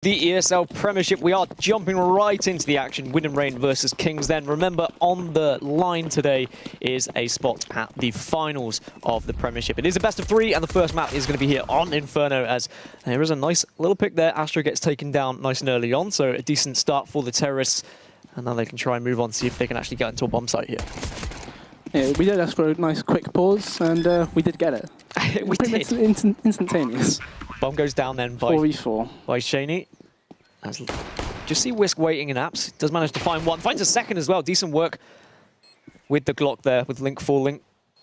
The ESL Premiership, we are jumping right into the action. Wind and Rain versus Kings then. Remember, on the line today is a spot at the finals of the Premiership. It is a best of three, and the first map is going to be here on Inferno, as there is a nice little pick there. Astro gets taken down nice and early on, so a decent start for the Terrorists. And now they can try and move on, see if they can actually get into a bomb site here. Yeah, we did ask for a nice quick pause, and we did get it. We did. Instantaneous. Bomb goes down then by 4v4. By Shaney. Just see Whisk waiting in apps. Does manage to find one. Finds a second as well. Decent work with the Glock there, with Link falling.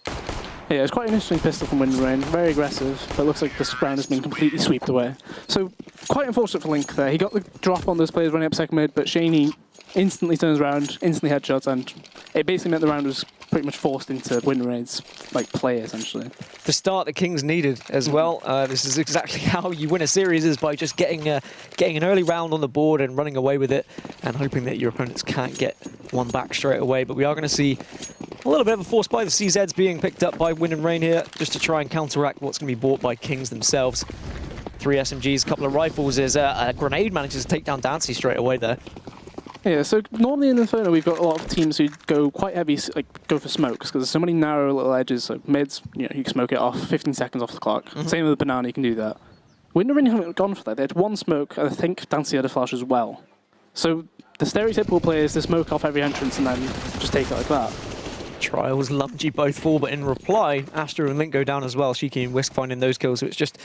Yeah, it's quite an interesting pistol from Wind and Rain. Very aggressive, but looks like this round has been completely swept away. So, quite unfortunate for Link there. He got the drop on those players running up second mid, but Shaney instantly turns around, instantly headshots, and it basically meant the round was pretty much forced into Wind and Rain's play, essentially. The start the Kings needed as well. This is exactly how you win a series, is by just getting an early round on the board and running away with it, and hoping that your opponents can't get one back straight away. But we are going to see a little bit of a force by the CZs being picked up by Wind and Rain here, just to try and counteract what's going to be bought by Kings themselves. 3 SMGs, a couple of rifles, as a grenade manages to take down Dancy straight away there. Yeah, so normally in Inferno we've got a lot of teams who go quite heavy, go for smokes, because there's so many narrow little edges. Like mids, you can smoke it off 15 seconds off the clock. Same with the Banana, you can do that. Wind and Rain haven't gone for that. They had one smoke, and I think Dancy had a flash as well. So the stereotypical play is to smoke off every entrance and then just take it like that. Trials, Lumgy both fall, but in reply, Astro and Link go down as well. Shiki and Whisk finding those kills, so it's just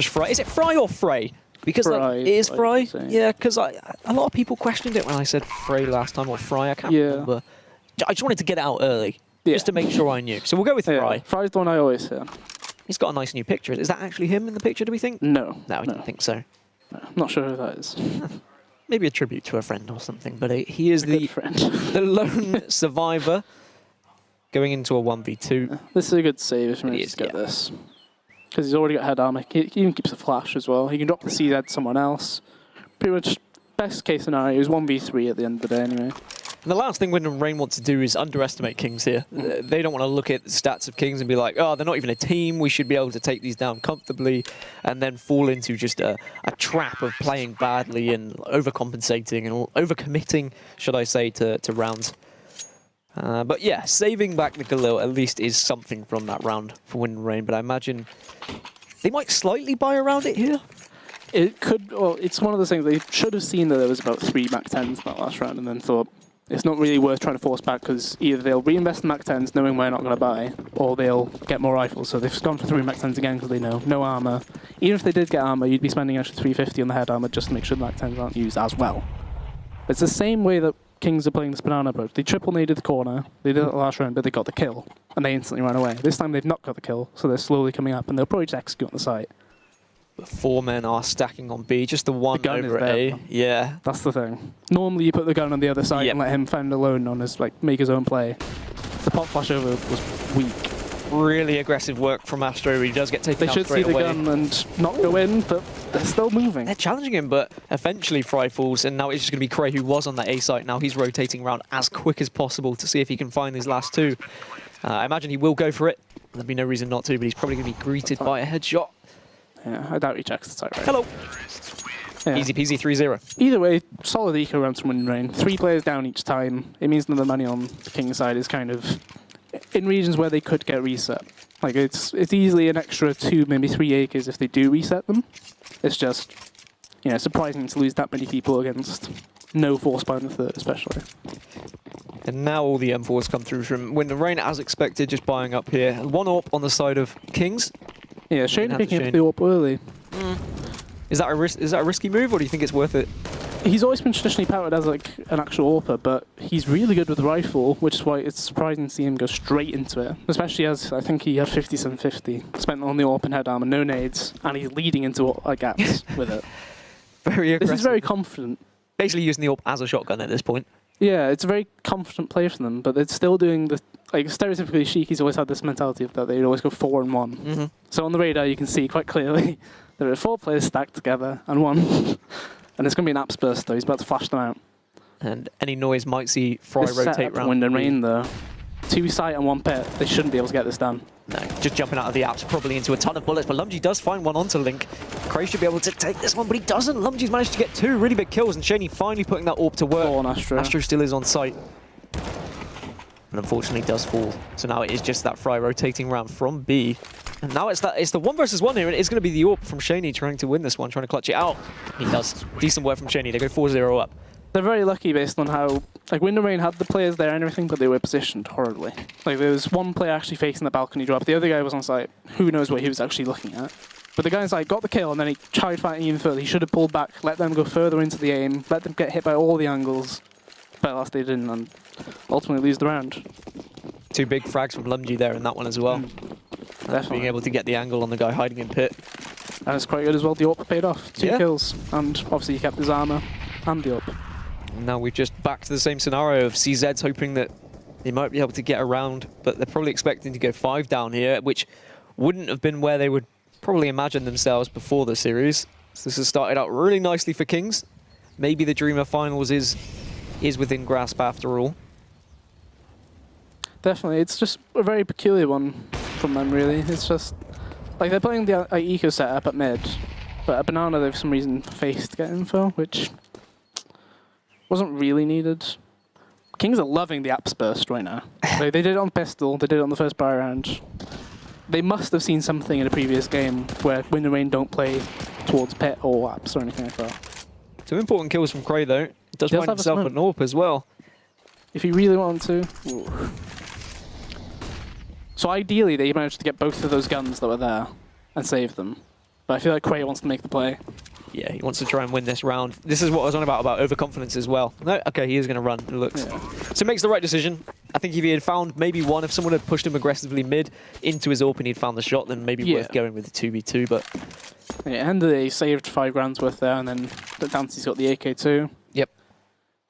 Fry. Is it Fry or Frey? Because Fry, it is Fry. Yeah, because a lot of people questioned it when I said Frey last time, or Fry, I can't remember. I just wanted to get it out early, just to make sure I knew. So we'll go with Fry. Fry's the one I always hear. He's got a nice new picture. Is that actually him in the picture, do we think? No. No, I don't think so. No, not sure who that is. Maybe a tribute to a friend or something, but he is the lone survivor going into a 1v2. This is a good save if he manages to get this. Because he's already got head armor. He even keeps a flash as well. He can drop the CZ to someone else. Pretty much best case scenario is 1v3 at the end of the day anyway. And the last thing Wind and Rain want to do is underestimate Kings here. They don't want to look at the stats of Kings and be like, oh, they're not even a team, we should be able to take these down comfortably, and then fall into just a trap of playing badly and overcompensating and overcommitting, should I say, to rounds. But yeah, saving back the Galil at least is something from that round for Wind and Rain, but I imagine they might slightly buy around it here. It could, well, it's one of those things, they should have seen that there was about 3 Mac 10s in that last round and then thought, it's not really worth trying to force back, because either they'll reinvest the Mac 10s knowing we're not going to buy, or they'll get more rifles. So they've gone for 3 Mac 10s again because they know no armor. Even if they did get armor, you'd be spending an extra 350 on the head armor just to make sure the Mac 10s aren't used as well. It's the same way that Kings are playing this Banana approach. They triple naded the corner, they did it the last round, but they got the kill, and they instantly ran away. This time they've not got the kill, so they're slowly coming up, and they'll probably just execute on the site. But 4 men are stacking on B, just the one over at A. Yeah. That's the thing. Normally you put the gun on the other side and let him fend alone on his, make his own play. The pop flash over was weak. Really aggressive work from Astro. He does get taken down straight away. They should see the gun and not go in, but they're still moving. They're challenging him, but eventually Fry falls, and now it's just going to be Cray, who was on that A site. Now he's rotating around as quick as possible to see if he can find these last 2. I imagine he will go for it. There'd be no reason not to, but he's probably going to be greeted by a headshot. Yeah, I doubt he checks the site right. Hello. Yeah. Easy peasy 3-0. Either way, solid eco rounds from Wind and Rain. 3 players down each time. It means that the money on the King side is kind of in regions where they could get reset. It's easily an extra 2, maybe 3 acres if they do reset them. It's just, surprising to lose that many people against no force buy in the third, especially. And now all the M4s come through from Wind and Rain, as expected, just buying up here. 1 AWP on the side of Kings. Yeah, Shane picking up the AWP early. Is that a risky move, or do you think it's worth it? He's always been traditionally powered as an actual AWPer, but he's really good with the rifle, which is why it's surprising to see him go straight into it. Especially as I think he had 5750 spent on the AWP and head armor, no nades, and he's leading into gaps with it. Very aggressive. This is very confident. Basically using the AWP as a shotgun at this point. Yeah, it's a very confident play for them, but they're still doing the stereotypically Shiki's always had this mentality of that they'd always go 4 and 1. So on the radar you can see quite clearly there are 4 players stacked together and 1. And it's going to be an apps burst though, he's about to flash them out. And any noise might see Fry rotate around. Wind and Rain though. 2 site and 1 pit, they shouldn't be able to get this done. No, just jumping out of the apps, probably into a ton of bullets, but Lumgy does find one onto Link. Cray should be able to take this one, but he doesn't. Lumgy's managed to get 2 really big kills, and Shaney finally putting that AWP to work. Go on, Astro. Astro still is on site, but unfortunately does fall. So now it is just that Fry rotating around from B. And now it's the 1 versus 1 here, and it's going to be the AWP from Shaney trying to win this one, trying to clutch it out. He does. Decent work from Shaney. They go 4-0 up. They're very lucky based on how, like, Wind and Rain had the players there and everything, but they were positioned horribly. Like, there was one player actually facing the balcony drop, the other guy was on site. Who knows what he was actually looking at. But the guy inside got the kill, and then he tried fighting even further. He should have pulled back, let them go further into the aim, let them get hit by all the angles. But alas, they didn't, and ultimately lose the round. 2 big frags from Lumgy there in that one as well. Definitely. Being able to get the angle on the guy hiding in pit. And it's quite good as well, the AWP paid off. 2 Yeah. kills, and obviously he kept his armor and the AWP. Now we've just back to the same scenario of CZ's hoping that they might be able to get around, but they're probably expecting to go 5 down here, which wouldn't have been where they would probably imagine themselves before the series. So this has started out really nicely for Kings. Maybe the Dreamer Finals is within grasp after all. Definitely, it's just a very peculiar one from them, really. It's just, like, they're playing the eco setup at mid, but at Banana they've for some reason faced to get info, which wasn't really needed. Kings are loving the apps burst right now. They did it on Pistol, they did it on the first buy round. They must have seen something in a previous game where Wind and Rain don't play towards pit or apps or anything like that. 2 important kills from Cray though. He does He does find have a himself smoke. an AWP as well. If you really want to. Ooh. So ideally they managed to get both of those guns that were there and save them. But I feel like Cray wants to make the play. Yeah, he wants to try and win this round. This is what I was on about overconfidence as well. No, okay, he is going to run, it looks. Yeah. So he makes the right decision. I think if he had found maybe one, if someone had pushed him aggressively mid into his AWP and he'd found the shot, then maybe worth going with the 2v2, but... Yeah, end of the day, he saved 5 grand's worth there, and then Dancy's got the AK too. Yep.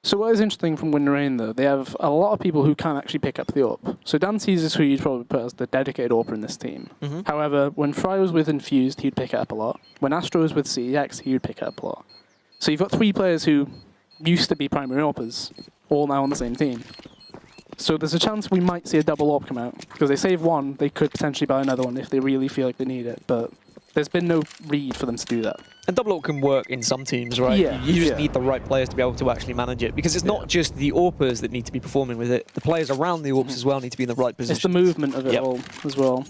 So what is interesting from Wind and Rain, though, they have a lot of people who can actually pick up the AWP. So Dancy's is who you'd probably put as the dedicated AWPer in this team. Mm-hmm. However, when Fry was with Infused, he'd pick it up a lot. When Astro was with CEX, he would pick it up a lot. So you've got 3 players who used to be primary AWPers, all now on the same team. So there's a chance we might see a double AWP come out. Because they save one, they could potentially buy another one if they really feel like they need it. But there's been no read for them to do that. And double AWP can work in some teams, right? Yeah, You just yeah. need the right players to be able to actually manage it. Because it's not just the AWPers that need to be performing with it. The players around the AWPs as well need to be in the right position. It's the movement of it Yep. all as well.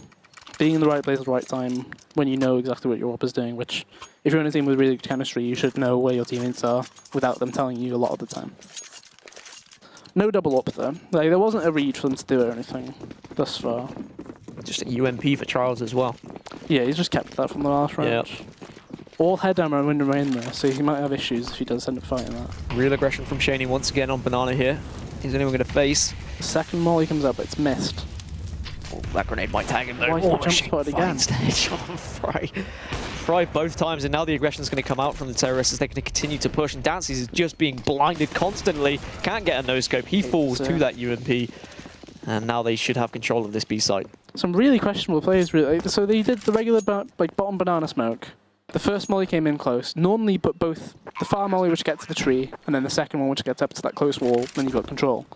Being in the right place at the right time when you know exactly what your AWP is doing, which if you're in a team with really good chemistry, you should know where your teammates are without them telling you a lot of the time. No double AWP though. Like, there wasn't a read for them to do it or anything thus far. Just a UMP for Charles as well. Yeah, he's just kept that from the last round. Yep. All head armor and Wind and Rain there, so he might have issues if he does end up fighting that. Real aggression from Shaney once again on Banana here. Is anyone going to face? The second molly comes up, but it's missed. Oh, that grenade might tag him though. Why is he jump Machine spotted again? finds the headshot on Fry. Fry both times, and now the aggression's going to come out from the terrorists as they're going to continue to push. And Dancy's is just being blinded constantly. Can't get a no-scope. He falls to that UMP. And now they should have control of this B site. Some really questionable plays, really. So they did the regular bottom banana smoke. The first molly came in close. Normally, but both the far molly, which gets to the tree, and then the second one, which gets up to that close wall, then you've got control.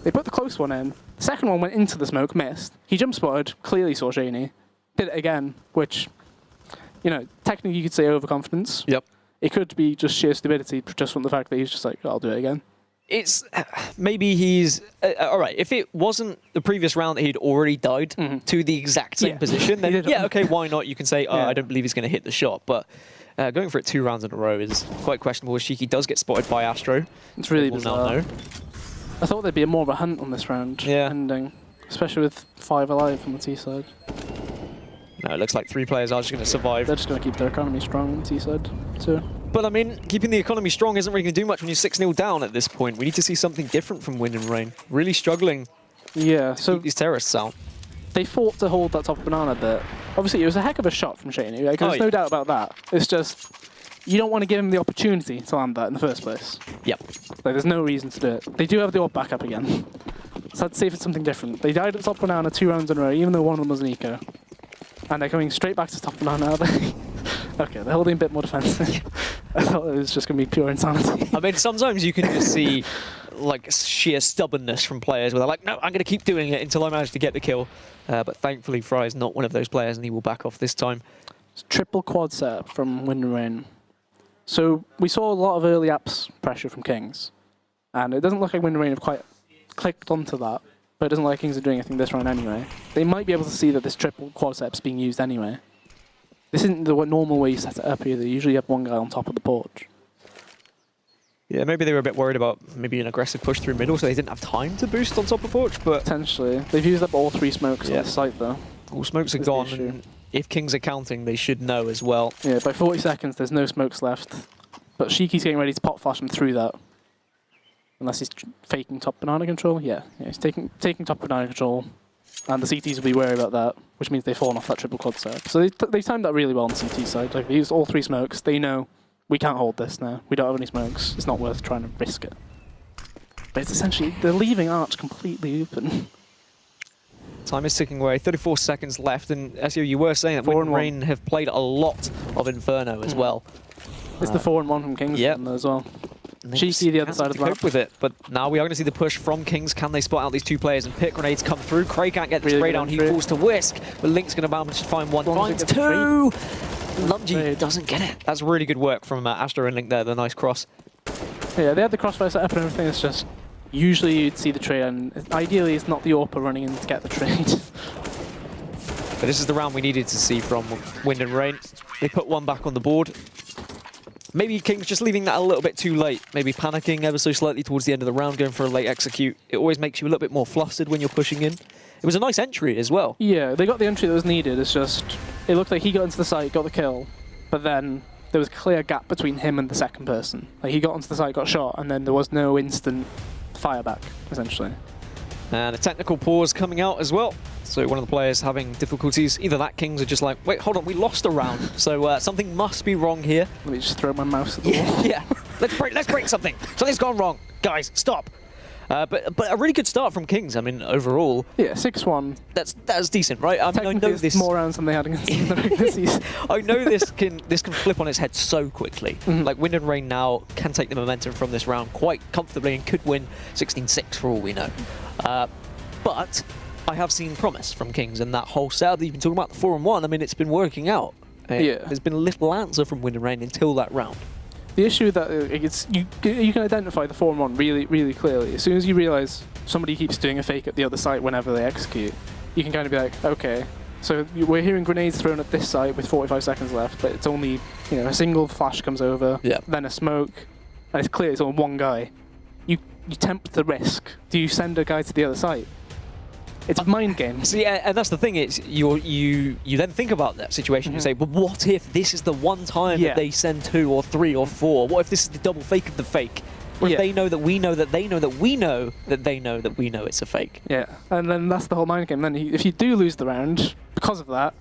They put the close one in. The second one went into the smoke, missed. He jump spotted, clearly saw Shaney. Did it again, which, you know, technically you could say overconfidence. Yep. It could be just sheer stupidity, just from the fact that he's just like, I'll do it again. It's maybe he's all right. If it wasn't the previous round that he'd already died to the exact same Yeah. position, He then did. yeah, okay, why not? You can say, oh, Yeah. I don't believe he's going to hit the shot, but going for it 2 rounds in a row is quite questionable. Shiki does get spotted by Astro. It's really We'll bizarre. now know. I thought there'd be more of a hunt on this round ending, especially with 5 alive from the T side. No, it looks like 3 players are just going to survive. They're just going to keep their economy strong on the T side too. But I mean, keeping the economy strong isn't really going to do much when you're 6-0 down at this point. We need to see something different from Wind and Rain. Really struggling Yeah, to so keep these terrorists out. they fought to hold that top of banana bit. Obviously, it was a heck of a shot from Shaney. Like, there's Oh, no yeah. doubt about that. It's just, you don't want to give him the opportunity to land that in the first place. Yep. Like, there's no reason to do it. They do have the AWP back up again. So I'd say if it's something different. They died at top banana 2 rounds in a row, even though one of them was an eco. And they're coming straight back to top banana, are they? Okay, they're holding a bit more defensive. I thought it was just going to be pure insanity. I mean, sometimes you can just see like sheer stubbornness from players where they're like, no, I'm going to keep doing it until I manage to get the kill. But thankfully, Fry is not one of those players, and he will back off this time. It's triple quad setup from Wind and Rain. So we saw a lot of early apps pressure from Kings, and it doesn't look like Wind and Rain have quite clicked onto that, but it doesn't look like Kings are doing anything this round anyway. They might be able to see that this triple quad setup's being used anyway. This isn't the normal way you set it up either. Usually you have one guy on top of the porch. Yeah, maybe they were a bit worried about maybe an aggressive push through middle, so they didn't have time to boost on top of porch, but... Potentially. They've used up all 3 smokes on this site, though. All smokes are Is the gone, issue. and if Kings are counting, they should know as well. Yeah, by 40 seconds, there's no smokes left. But Shiki's getting ready to pop flash him through that. Unless he's faking top banana control. Yeah, he's taking top banana control. And the CTs will be wary about that, which means they've fallen off that triple quad setup. So they timed that really well on the CT side. Like, they used all 3 smokes. They know we can't hold this now. We don't have any smokes. It's not worth trying to risk it. But it's essentially, they're leaving Arch completely open. Time is ticking away, 34 seconds left, and as you were saying, that 4 Wind and and 1. Rain have played a lot of Inferno as well. It's the 4 and 1 from Kings Yep. as well. And they Cheeky just the other can't side of the cope map. with it, but now we are going to see the push from Kings. Can they spot out these 2 players and pit grenades come through? Cray can't get the Really spray good down, he entry. falls to Whisk, but Link's going to manage to find one, As long as finds he gets 2! Lumji Great. doesn't get it. That's really good work from Astro and Link there, the nice cross. Yeah, they had the crossfire set up and everything. It's just, usually you'd see the trade, and ideally it's not the AWPer running in to get the trade. But this is the round we needed to see from Wind and Rain. They put one back on the board. Maybe Kings just leaving that a little bit too late. Maybe panicking ever so slightly towards the end of the round, going for a late execute. It always makes you a little bit more flustered when you're pushing in. It was a nice entry as well. Yeah, they got the entry that was needed. It's just, it looked like he got into the site, got the kill, but then there was a clear gap between him and the second person. Like, he got onto the site, got shot, and then there was no instant fire back, essentially. And a technical pause coming out as well. So one of the players having difficulties. Either that, Kings are just like, wait, hold on, we lost a round. So something must be wrong here. Let me just throw my mouse at the wall. Yeah, let's break something. Something's gone wrong. Guys, stop. But a really good start from Kings. I mean, overall, Yeah, 6-1. that's decent, right? I mean, I Technically, know it's this. more rounds than they had against them in the regular season. I know this can flip on its head so quickly. Mhm. Like Wind and Rain now can take the momentum from this round quite comfortably and could win 16-6 for all we know. But I have seen promise from Kings, and that whole setup that you've been talking about, the 4 and 1. I mean, it's been working out. Yeah. There's been a little answer from Wind and Rain until that round. The issue that it's you can identify the 4 and 1 really, really clearly. As soon as you realise somebody keeps doing a fake at the other site whenever they execute, you can kind of be like, okay, so we're hearing grenades thrown at this site with 45 seconds left, but it's only, you know, a single flash comes over, Yeah. then a smoke, and it's clear it's on one guy. You tempt the risk. Do you send a guy to the other site? It's a mind game. See, and that's the thing. It's you then think about that situation. You say, well, what if this is the one time Yeah. that they send 2 or 3 or 4? What if this is the double fake of the fake? What if Yeah. they know that we know that they know that we know that they know that we know it's a fake? Yeah, and then that's the whole mind game. Then if you do lose the round because of that,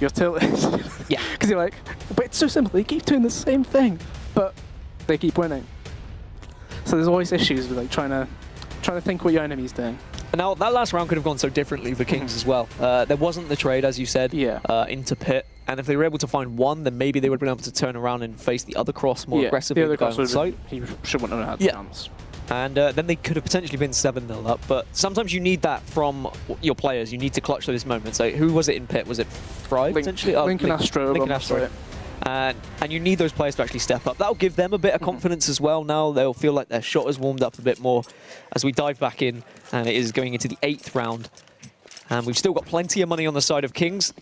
you're tilted. Yeah. Because you're like, but it's so simple. They keep doing the same thing, but they keep winning. So there's always issues with like trying to think what your enemy's doing. And now that last round could have gone so differently for Kings as well. There wasn't the trade, as you said, Yeah. into pit. And if they were able to find one, then maybe they would have been able to turn around and face the other cross more aggressively. The other going cross site. he wouldn't have had the Yeah. chance. And then they could have potentially been 7-0 up. But sometimes you need that from your players. You need to clutch those moments. Like, who was it in pit? Was it Fry, potentially? Link and Astro. Link and Astro. And you need those players to actually step up. That'll give them a bit of confidence as well now. They'll feel like their shot has warmed up a bit more as we dive back in. And it is going into the 8th round. And we've still got plenty of money on the side of Kings.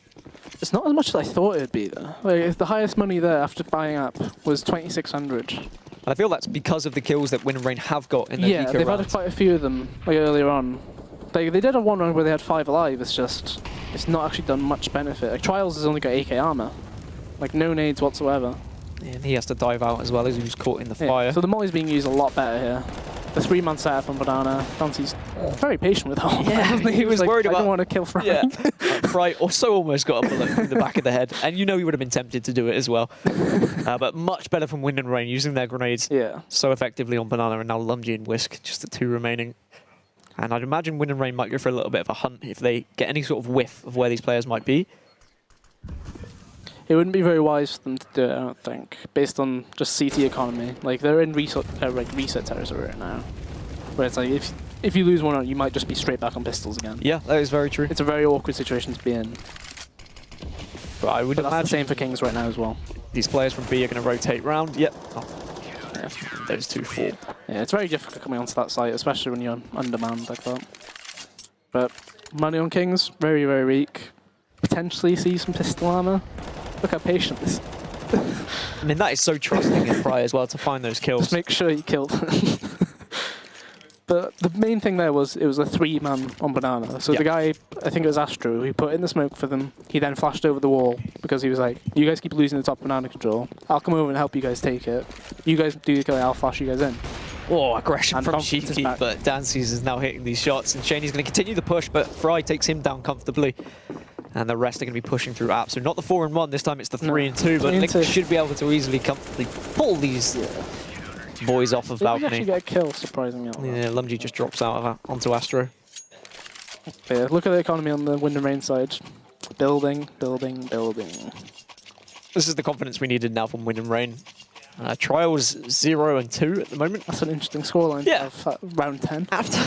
It's not as much as I thought it'd be though. Like, the highest money there after buying up was 2,600. And I feel that's because of the kills that Wind and Rain have got in their Yeah, Eco they've rounds. had quite a few of them like earlier on. They did a one round where they had 5 alive. It's not actually done much benefit. Like Trials has only got AK armor, like no nades whatsoever. And he has to dive out as well as he was caught in the Yeah, fire. so the molly's being used a lot better here. The 3-man setup on Banana. Dante's very patient with that one. Yeah, he was like, worried I about- don't want to kill Fry. Yeah, Fry also almost got a bullet through the back of the head, and you know he would have been tempted to do it as well. But much better from Wind and Rain, using their grenades Yeah. so effectively on Banana, and now Lumji and Whisk, just the 2 remaining. And I'd imagine Wind and Rain might go for a little bit of a hunt if they get any sort of whiff of where these players might be. It wouldn't be very wise for them to do it, I don't think, based on just CT economy. Like, they're in reset territory right now. Where it's like if you lose one, you might just be straight back on pistols again. Yeah, that is very true. It's a very awkward situation to be in. But I would But that's the imagine same for Kings right now as well. these players from B are going to rotate round. Yep. Oh, Yeah. those two fall. Yeah, it's very difficult coming onto that site, especially when you're undermanned like that. But money on Kings, very, very weak. Potentially see some pistol armor. Look how patient this. I mean, that is so trusting in Fry as well to find those kills. Just make sure you killed. But the main thing there was it was a 3-man on Banana. So Yeah. the guy, I think it was Astro, who put in the smoke for them. He then flashed over the wall because he was like, "You guys keep losing the top banana control. I'll come over and help you guys take it. You guys do the kill, I'll flash you guys in." Oh, aggression And from confidence is Shiki, back. but Dances is now hitting these shots, and Shaney's going to continue the push, but Fry takes him down comfortably. And the rest are going to be pushing through App. So not the 4-1, this time it's the 3-2, but 3 and Link 2. should be able to easily, comfortably pull these boys off of Did we actually balcony. get a kill, surprisingly? Yeah, Lumji just drops out of onto Astro. Yeah, look at the economy on the Wind and Rain side. Building, building, building. This is the confidence we needed now from Wind and Rain. Trials 0 and 2 at the moment. That's an interesting scoreline Yeah. to have at round 10. After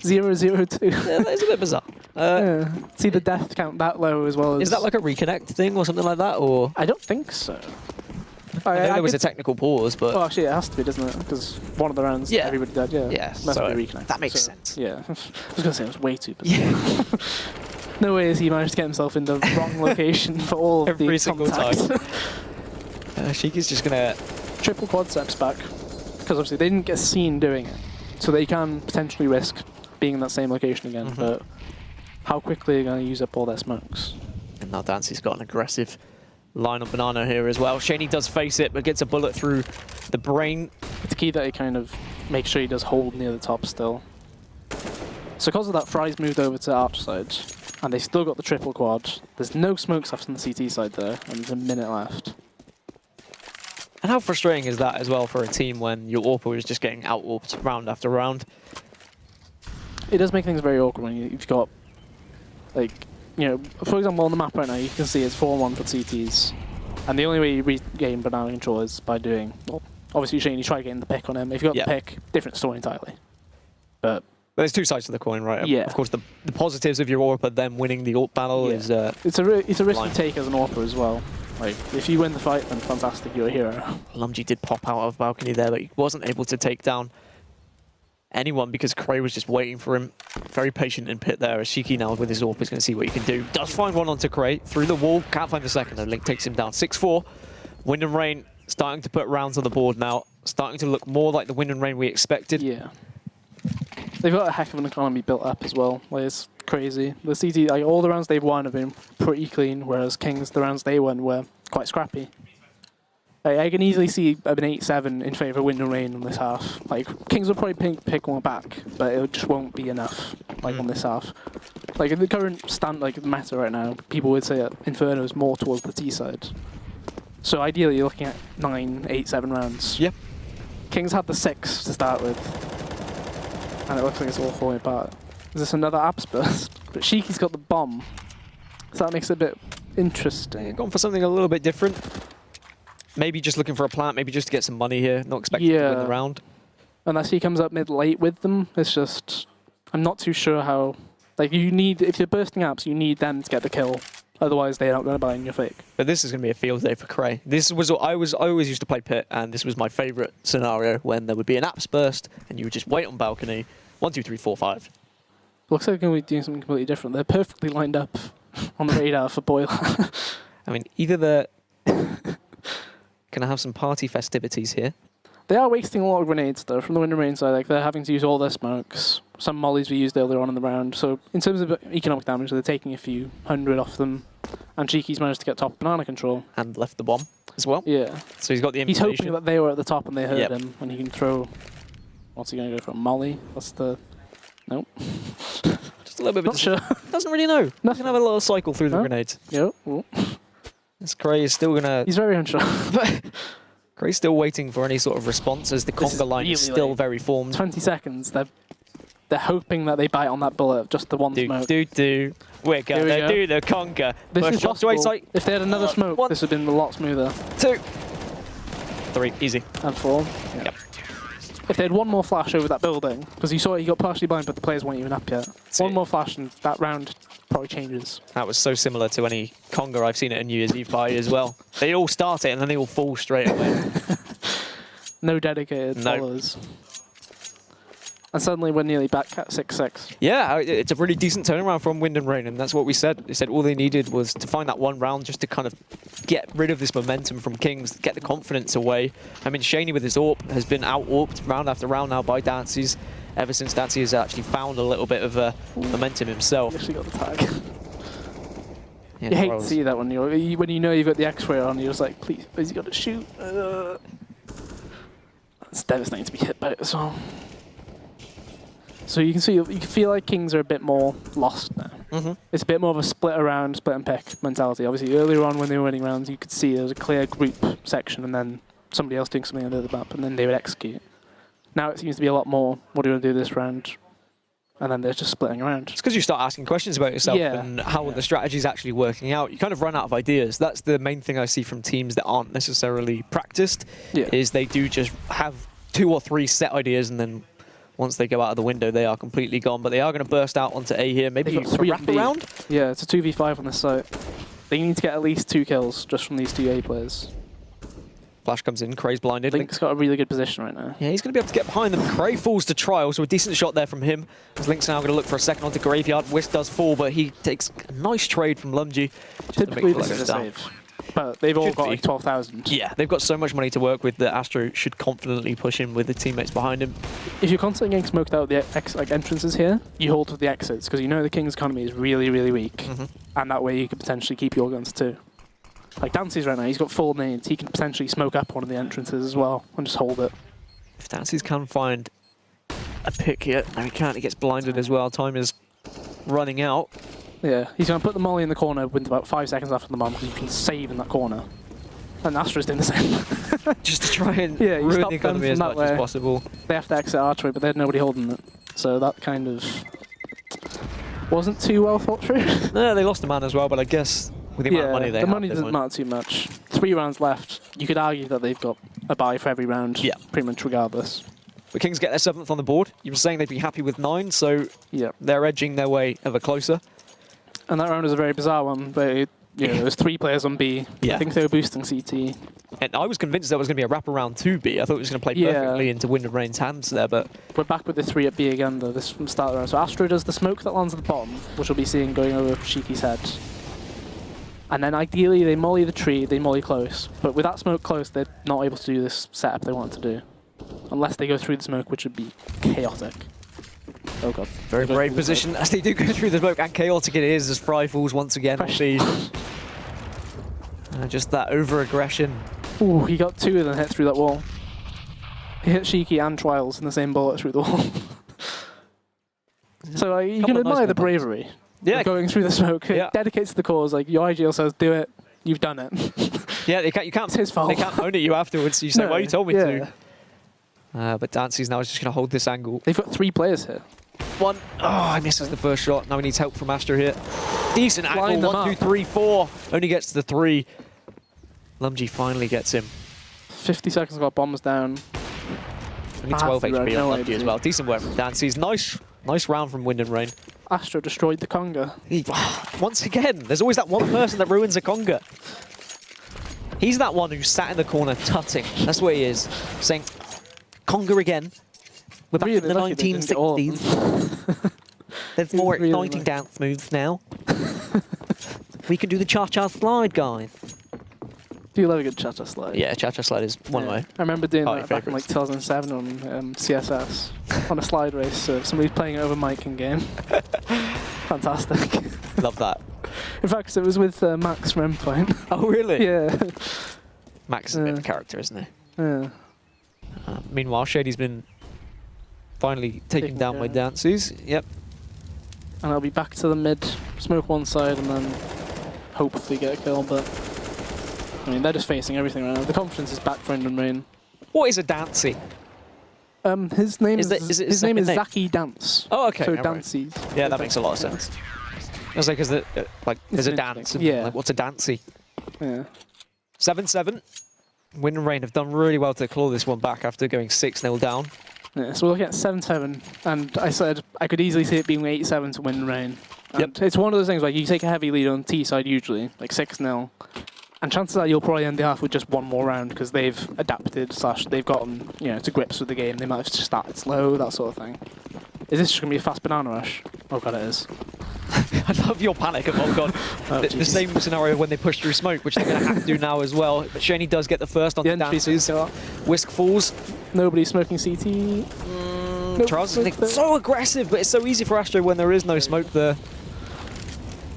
0-0-2. yeah, that is a bit bizarre. Yeah. See the death count that low as well as... Is that like a reconnect thing or something like that, or? I don't think so. I know there was a did- technical pause, but Well, actually, it has to be, doesn't it? Because one of the rounds, Yeah. everybody died, yeah. Yeah, Must so be reconnected. that makes so, sense. Yeah. I was going to say it was way too bizarre. yeah, No way has he managed to get himself in the wrong location for all of Every the single contact. time. Shiki's just gonna. Triple quadceps back. Because obviously they didn't get seen doing it. So they can potentially risk being in that same location again. Mhm. But how quickly are they going to use up all their smokes? And now Dancy's got an aggressive line on Banana here as well. Shaney does face it, but gets a bullet through the brain. It's key that he kind of makes sure he does hold near the top still. So because of that, Fry's moved over to Arch side. And they still got the triple quad. There's no smokes left on the CT side there. And there's a minute left. And how frustrating is that as well for a team when your AWPer is just getting out-AWPed round after round? It does make things very awkward when you've got, like, you know, for example, on the map right now, you can see it's 4-1 for CTs. And the only way you regain banana control is by doing, well, obviously, Shane, you try getting the pick on him. If you got Yeah. the pick, different story entirely. But There's two sides to the coin, right? Yeah. Of course, the positives of your AWPer then winning the AWP battle Yeah. is... it's a risk Line. you take as an AWPer as well. Like, if you win the fight, then fantastic, you're a hero. Lumji did pop out of balcony there, but he wasn't able to take down anyone because Cray was just waiting for him. Very patient in pit there. As Shiki now with his AWP is going to see what he can do. Does find one onto Cray through the wall. Can't find the second though. Link takes him down. 6-4. Wind and Rain starting to put rounds on the board now. Starting to look more like the Wind and Rain we expected. Yeah. They've got a heck of an economy built up as well. Like, it's crazy. The CT, like, all the rounds they've won have been pretty clean, whereas Kings, the rounds they won were quite scrappy. Like, I can easily see an 8-7 in favour of Wind and Rain on this half. Like, Kings will probably pick one back, but it just won't be enough, like, on this half. Like, in the current meta right now, people would say that Inferno is more towards the T side. So ideally, you're looking at 9, 8, 7 rounds. Yep. Kings had the 6 to start with. And it looks like it's all falling apart. Is this another Abs burst? But Shiki's got the bomb. So that makes it a bit interesting. Gone for something a little bit different. Maybe just looking for a plant, maybe just to get some money here. Not expecting to win the Yeah. round. Unless he comes up mid-late with them, it's just... I'm not too sure how... Like, you need... If you're bursting Abs, you need them to get the kill. Otherwise, they're not going to buy in your fake. But this is going to be a field day for Cray. This was I always used to play pit, and this was my favourite scenario when there would be an apps burst, and you would just wait on balcony. 1, 2, 3, 4, 5. Looks like they're going to be doing something completely different. They're perfectly lined up on the radar for Boiler. I mean, either they're going to have some party festivities here. They are wasting a lot of grenades, though, from the Wind and Rain side. Like, they're having to use all their smokes. Some mollies we used earlier on in the round. So, in terms of economic damage, they're taking a few hundred off them. And Cheeky's managed to get top banana control. And left the bomb as well. Yeah. So he's got the He's information. hoping that they were at the top and they heard Yep. him, and he can throw... What's he going to go for? A molly? That's the... Nope. Just a little bit of Not sure. Doesn't really know. He's going to have a little cycle through the No? grenades. Yep. Ooh. This Cray is still going to... He's very unsure. Cray's still waiting for any sort of response as the This is conga line is really still late. very formed. 20 seconds. They're hoping that they bite on that bullet, just the one Do, smoke. do. We're going we to go. do the conga. This First is shot to A possible. site. If they had another smoke, 1, this would have been a lot smoother. 2, 3. Easy. And 4. Yep. if they had one more flash over that building, because you saw he got partially blind, but the players weren't even up yet. See. One more flash and that round probably changes. That was so similar to any Conga I've seen at a New Year's Eve party as well. They all start it and then they all fall straight away. No dedicated followers. And suddenly we're nearly back at 6-6. Yeah, it's a really decent turnaround from Wind and Rain, and that's what we said. They said all they needed was to find that one round just to kind of get rid of this momentum from Kings, get the confidence away. I mean, Shaney with his AWP has been out-AWPed round after round now by Dancies, ever since Dancy has actually found a little bit of momentum himself. He actually got the tag. Yeah, You hate to Royals. see that when you know you've got the X-ray on, you're just like, please, he's got to shoot. It's devastating to be hit by it as well. So you can see, you can feel like Kings are a bit more lost now. It's a bit more of a split around, split and pick mentality. Obviously, earlier on when they were winning rounds, you could see there was a clear group section and then somebody else doing something under the map, and then they would execute. Now it seems to be a lot more, what do you want to do this round? And then they're just splitting around. It's because you start asking questions about yourself Yeah. and how the strategy is actually working out. You kind of run out of ideas. That's the main thing I see from teams that aren't necessarily practiced, Yeah. is they do just have 2 or 3 set ideas, and then once they go out of the window, they are completely gone. But they are going to burst out onto A here. Maybe They've got a 3 wrap on B. around? Yeah, it's a 2v5 on this site. They need to get at least 2 kills just from these 2 A players. Flash comes in, Cray's blinded. Link's got a really good position right now. Yeah, he's going to be able to get behind them. Cray falls to trial, so a decent shot there from him. As Link's now going to look for a second onto Graveyard. Whisk does fall, but he takes a nice trade from Lumgy. Typically this is a save. But they've all Should got be. like 12,000. Yeah, they've got so much money to work with that Astro should confidently push in with the teammates behind him. If you're constantly getting smoked out the entrances here, you hold to the exits, because you know the King's economy is really, really weak. And that way you could potentially keep your guns too. Like Dancy's right now, he's got full nades. He can potentially smoke up one of the entrances as well and just hold it. If Dancy's can find a pick here, no he can't, he gets blinded as well. Time is running out. Yeah, he's going to put the molly in the corner with about 5 seconds left on the bomb because you can save in that corner. And Astro's doing the same. Just to try and Yeah, you ruin stop the them economy from as that much as way. possible. They have to exit archery, but they had nobody holding it. So that kind of wasn't too well thought through. No, they lost a man as well, but I guess with the amount of money they the have, money they doesn't won't. matter too much. 3 rounds left. You could argue that they've got a buy for every round, Yeah. pretty much regardless. The Kings get their 7th on the board. You were saying they'd be happy with 9, so Yeah. they're edging their way ever closer. And that round was a very bizarre one. There was 3 players on B. Yeah. I think they were boosting CT. And I was convinced there was going to be a wraparound 2B. I thought it was going to play Yeah. perfectly into Wind and Rain's hands there, but We're back with the 3 at B again, though, this from the start of the round. So Astro does the smoke that lands at the bottom, which we'll be seeing going over Shiki's head. And then ideally they molly the tree, they molly close. But with that smoke close, they're not able to do this setup they want to do. Unless they go through the smoke, which would be chaotic. Oh god. very brave position as they do go through the smoke, and chaotic it is as Fry falls once again on Pressure. B. Just that over-aggression. Ooh, he got 2 of them hit through that wall. He hit Shiki and Trials in the same bullet through the wall. So you Couple can of nice admire the good bravery. Yeah, of going through the smoke. Yeah. It dedicates to the cause. Like your IGL says, do it. You've done it. yeah, you can't. It's his fault. They can't own it you afterwards. You say, No, well, you told me yeah. to. But Dancy's now just going to hold this angle. They've got 3 players here. One. Oh, he misses the first shot. Now he needs help from Astro here. Decent Line angle. them 1, 2, up. 3, 4. Only gets to the 3. Lumgy finally gets him. 50 seconds got bombs down. Only 12 the round, HP no on way Lumgy as to well. do. Decent work from Dancy's. Nice round from Wind and Rain. Astro destroyed the Conga. Once again, there's always that one person that ruins a Conga. He's that one who sat in the corner tutting. That's what he is. Saying, Conga again. We're back Really in the lucky they didn't get all of 1960s. There's more Really exciting lucky. dance moves now. We can do the cha-cha slide, guys. Do you love a good cha-cha slide? Yeah, cha-cha slide is one of Yeah. my... I remember doing party that back in like favourites. 2007 on CSS on a slide race. So somebody's playing it over mic in game. Fantastic. Love that. In fact, it was with Max from Endpoint. Oh, really? Yeah. Max is a bit of a character, isn't he? Yeah. Meanwhile, Shady's been finally taken Taken down by down. Dancies. Yep. And I'll be back to the mid, smoke one side, and then hopefully get a kill. But I mean, they're just facing everything right now. The confidence is back for Wind and Rain. What is a Dancy? His name Is is, that- is it his his name is second name? Zaki Dance. Oh, okay. So alright. Dancy. Yeah, that makes a lot of sense. I was like, is it, like, there's a an dance. interesting- And, yeah. like, what's a Dancy? Yeah. 7-7. Wind and Rain have done really well to claw this one back after going 6-0 down. Yeah, so we're looking at 7-7, and I said I could easily see it being 8-7 to win Rain. And it's one of those things where you take a heavy lead on T side usually, like 6-0, and chances are you'll probably end the half with just one more round because they've adapted / they've gotten to grips with the game. They might have just started slow, that sort of thing. Is this just going to be a fast banana rush? Oh god, it is. I love your panic of, oh god, the same scenario when they push through smoke, which they're going to have to do now as well. But Shani does get the first on the dances. Whisk falls. Nobody smoking CT. Charles is so aggressive, but it's so easy for Astro when there is no smoke there.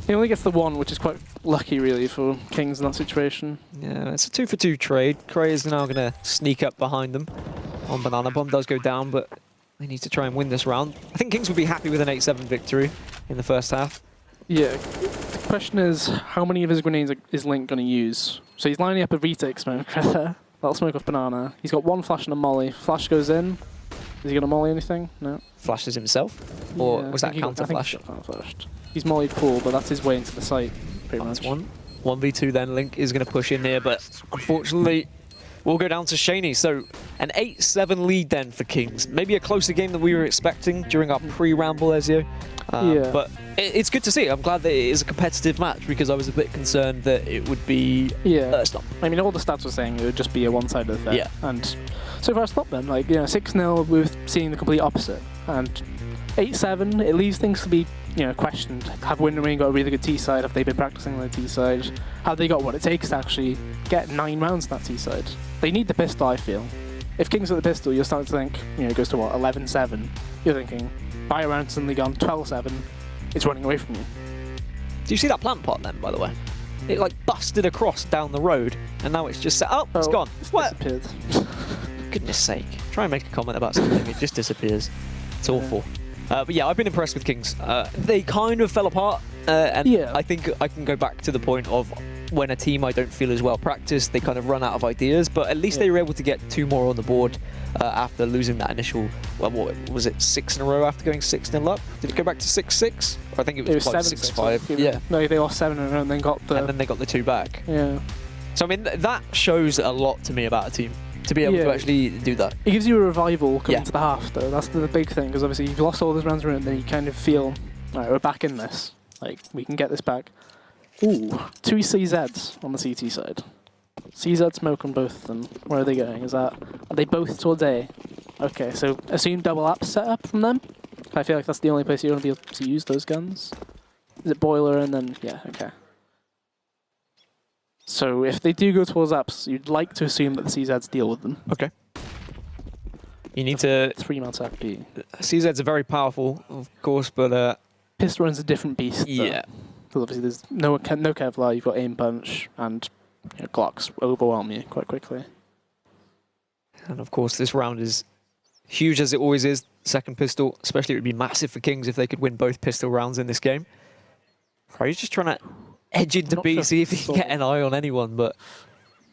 He only gets the one, which is quite lucky, really, for Kings in that situation. Yeah, it's a 2-for-2 trade. Cray is now going to sneak up behind them on Banana. Bomb does go down, but they need to try and win this round. I think Kings would be happy with an 8-7 victory in the first half. Yeah, the question is, how many of his grenades is Link going to use? So he's lining up a retake smoke right there. That'll smoke off Banana. He's got one flash and a molly. Flash goes in. Is he going to molly anything? No. Flashes himself? Or was that counter flash? He's mollied Pool, but that's his way into the site, pretty much. 1v2 then. Link is going to push in here, but unfortunately we'll go down to Shani. So an 8-7 lead then for Kings. Maybe a closer game than we were expecting during our pre-ramble, Ezio. But it's good to see. I'm glad that it is a competitive match because I was a bit concerned that it would be... it's not. I mean, all the stats were saying it would just be a one-sided affair. Yeah. And so far it's not them. Like, 6-0, we're seeing the complete opposite. And 8-7, it leaves things to be, questioned. Have Wind and Rain got a really good T side? Have they been practicing on the T side? Have they got what it takes to actually get 9 rounds on that T side? They need the pistol, I feel. If Kings at the pistol, you're starting to think, it goes to what, 11-7. You're thinking, by a round suddenly gone 12-7, it's running away from you. Do you see that plant pot then, by the way? It like busted across down the road, and now it's just set up. It's gone. It's what? Disappeared. Goodness sake. Try and make a comment about something, it just disappears. It's awful. But yeah, I've been impressed with Kings. They kind of fell apart, and I think I can go back to the point of when a team I don't feel is well practiced, they kind of run out of ideas, but at least they were able to get 2 more on the board after losing that initial, well, what was it, 6 in a row after going 6-0 up? Did it go back to 6-6? I think it was 5-6-5. Yeah. No, they lost 7 in a row and then got the... And then they got the 2 back. Yeah. So, I mean, that shows a lot to me about a team. To be able to actually do that. It gives you a revival coming to the half, though. That's the big thing, because obviously you've lost all those rounds around, and then you kind of feel, right, we're back in this. Like, we can get this back. Ooh, 2 CZs on the CT side. CZ smoke on both of them. Where are they going? Are they both towards A? Okay, so assume double app set up from them. I feel like that's the only place you're going to be able to use those guns. Is it boiler and then, yeah, okay. So if they do go towards apps, you'd like to assume that the CZs deal with them. Okay. You need to... 3-man attack B. CZs are very powerful, of course, but... Pistol run's a different beast. Yeah. Because obviously there's no Kevlar, you've got aim punch, and Glocks overwhelm you quite quickly. And of course this round is huge as it always is. Second pistol, especially it would be massive for Kings if they could win both pistol rounds in this game. He's just trying to edge into B, see if he can get an eye on anyone, but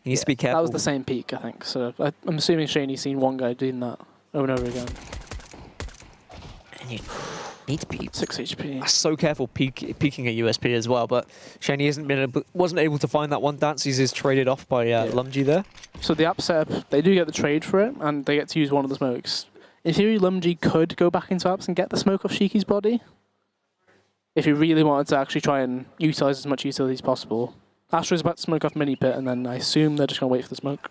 he needs to be careful. That was the same peak, I think. So I'm assuming Shane's seen one guy doing that over and over again. And you need to be 6 HP. So careful peeking at USP as well, but Shani wasn't able to find that one. Dances is traded off by Lumgy there. So the app setup, they do get the trade for it, and they get to use one of the smokes. In theory, Lumgy could go back into apps and get the smoke off Shiki's body, if he really wanted to actually try and utilize as much utility as possible. Astro's about to smoke off mini pit, and then I assume they're just going to wait for the smoke.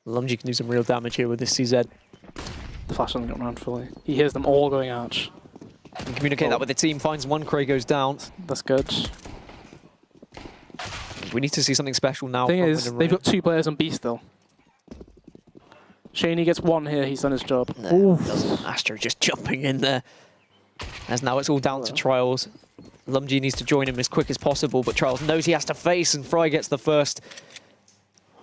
Lumgy can do some real damage here with this CZ. The flash hasn't got around fully. He hears them all going out. Can communicate that with the team, finds one, Cray goes down. That's good. We need to see something special now. Thing is, they've got 2 players on B still. Shaney gets 1 here, he's done his job. Astro just jumping in there. As now it's all down to Trials. Lumgy needs to join him as quick as possible, but Trials knows he has to face, and Fry gets the first.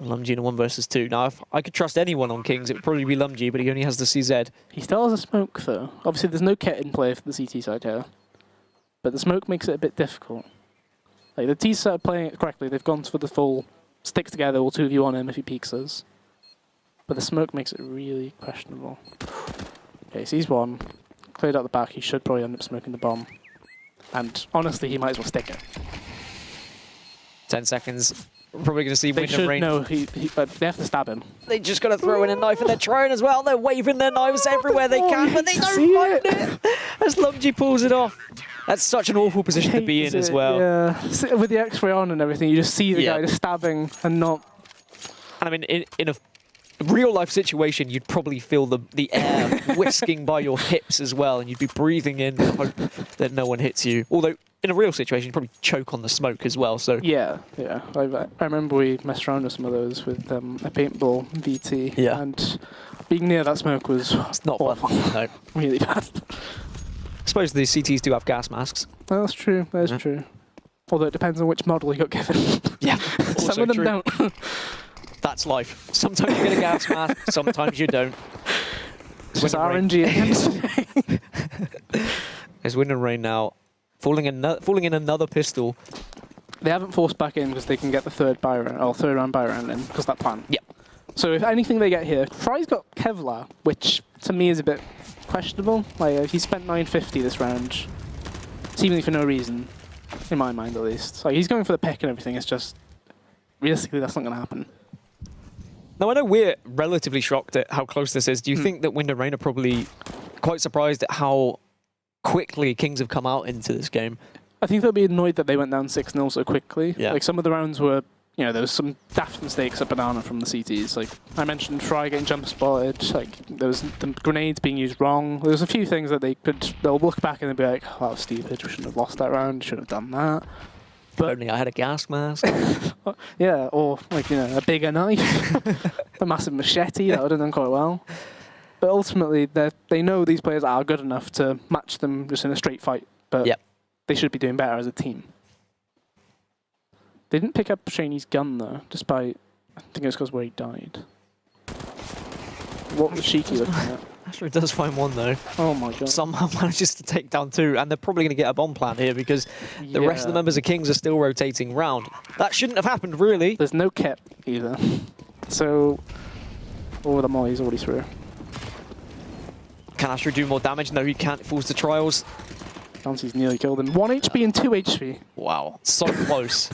Lumgy in a 1 versus 2. Now, if I could trust anyone on Kings, it would probably be Lumgy, but he only has the CZ. He still has a smoke, though. Obviously, there's no kit in play for the CT side here, but the smoke makes it a bit difficult. Like, the T side are playing it correctly. They've gone for the full stick together, all 2 of you on him if he peeks us. But the smoke makes it really questionable. Okay, so he's 1. Cleared out the back, he should probably end up smoking the bomb. And honestly, he might as well stick it. 10 seconds. We're probably going to see They Wind and should Rain. know but they have to stab him. They just got to throw in a knife, and they're trying as well. They're waving their knives everywhere they can, but they don't See find it. As Lumji pulls it off. That's such an awful position to be in as well. Yeah, with the X-ray on and everything, you just see the guy just stabbing and not. And I mean, in a real life situation, you'd probably feel the air whisking by your hips as well, and you'd be breathing in and hope that no one hits you. Although, in a real situation, you'd probably choke on the smoke as well. So Yeah. I remember we messed around with some of those with a paintball VT. Yeah. And being near that smoke was it's not awful. fun. No. Really bad. I suppose the CTs do have gas masks. Well, that's true. That's true. Although it depends on which model you got given. Yeah. Some of them don't. That's life. Sometimes you get a gas mask, sometimes you don't. It's just RNG against. There's Wind and Rain now, falling in another pistol. They haven't forced back in because they can get the third round buy round in because that plan. Yep. So if anything they get here, Fry's got Kevlar, which to me is a bit questionable. Like he spent 950 this round, seemingly for no reason, in my mind at least. Like he's going for the pick and everything. It's just realistically that's not going to happen. Now, I know we're relatively shocked at how close this is. Do you think that Wind and Rain are probably quite surprised at how quickly Kings have come out into this game? I think they'll be annoyed that they went down 6-0 so quickly. Yeah. Like some of the rounds were, there was some daft mistakes at Banana from the CTs. Like I mentioned, Fry getting jump spotted. Like there was the grenades being used wrong. There was a few things that they'll look back and they'll be like, "Oh, that was stupid. We shouldn't have lost that round. Should have done that." But only I had a gas mask. Yeah, or a bigger knife, a massive machete. That would have done quite well. But ultimately, they know these players are good enough to match them just in a straight fight. But they should be doing better as a team. They didn't pick up Shaney's gun though, despite I think it was because where he died. What was Shiki looking at? Astro does find one though. Oh my god! Somehow manages to take down two, and they're probably going to get a bomb plant here because the rest of the members of Kings are still rotating round. That shouldn't have happened, really. There's no kit either. So, the molly's already through. Can Astro do more damage? No, he can't. It falls to Trials. Dancy's nearly killed him. 1 HP and 2 HP. Wow, so close.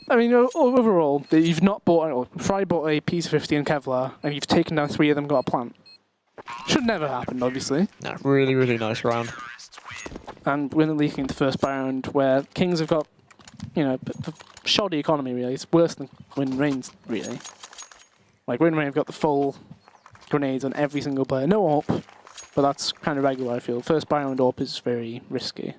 I mean, overall, you've not bought, or Fry bought a P50 and Kevlar, and you've taken down 3 of them, got a plant. Should never happen, obviously. No, really, really nice round. And we're leaking the first round where Kings have got, a shoddy economy, really. It's worse than Wind and Rain's, really. Like, Wind and Rain have got the full grenades on every single player. No AWP, but that's kind of regular, I feel. First round AWP is very risky.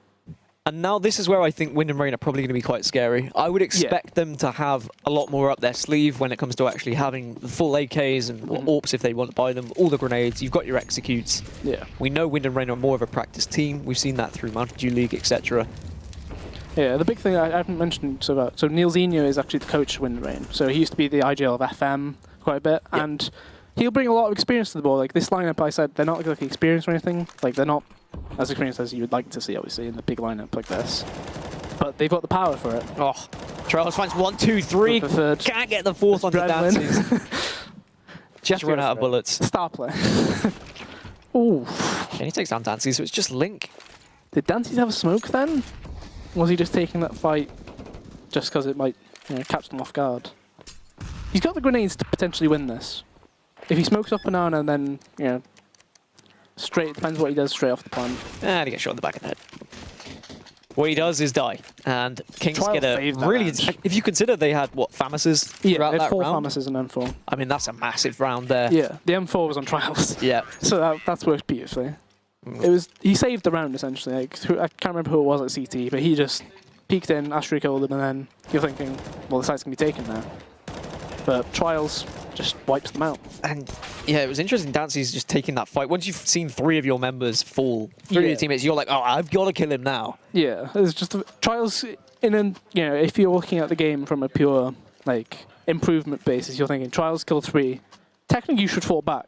And now this is where I think Wind and Rain are probably going to be quite scary. I would expect them to have a lot more up their sleeve when it comes to actually having the full AKs and AWPs if they want to buy them, all the grenades, you've got your executes. Yeah. We know Wind and Rain are more of a practice team. We've seen that through Mountain Dew League, etc. Yeah, the big thing I haven't mentioned so Neil Zinho is actually the coach of Wind and Rain. So he used to be the IGL of FM quite a bit, and he'll bring a lot of experience to the ball. Like this lineup, I said, they're not exactly experienced or anything. Like they're not as experienced as you would like to see, obviously, in the big lineup like this. But they've got the power for it. Oh, Trials finds 1, 2, 3. The third. Can't get the fourth on the dances. Just run out of bullets. Star play. Ooh. And he takes down Dancy, so it's just Link. Did Dancy have a smoke then? Was he just taking that fight just because it might catch them off guard? He's got the grenades to potentially win this. If he smokes up Banana and then, straight, depends what he does straight off the plant. And he gets shot in the back of the head. What he does is die. And Kings Trials get a saved that really... match. If you consider they had, what, Famuses Yeah, throughout they had that 4 round? Famuses and M4. I mean, that's a massive round there. Yeah, the M4 was on Trials. Yeah. So that's worked beautifully. He saved the round, essentially. Like, I can't remember who it was at CT, but he just peeked in, Astro killed him, and then you're thinking, well, the site's going to be taken now. But Trials just wipes them out. And yeah, it was interesting. Dancy's just taking that fight. Once you've seen 3 of your members fall, 3 of your teammates, you're like, oh, I've got to kill him now. Yeah, it's just Trials if you're looking at the game from a pure improvement basis, you're thinking Trials killed 3. Technically, you should fall back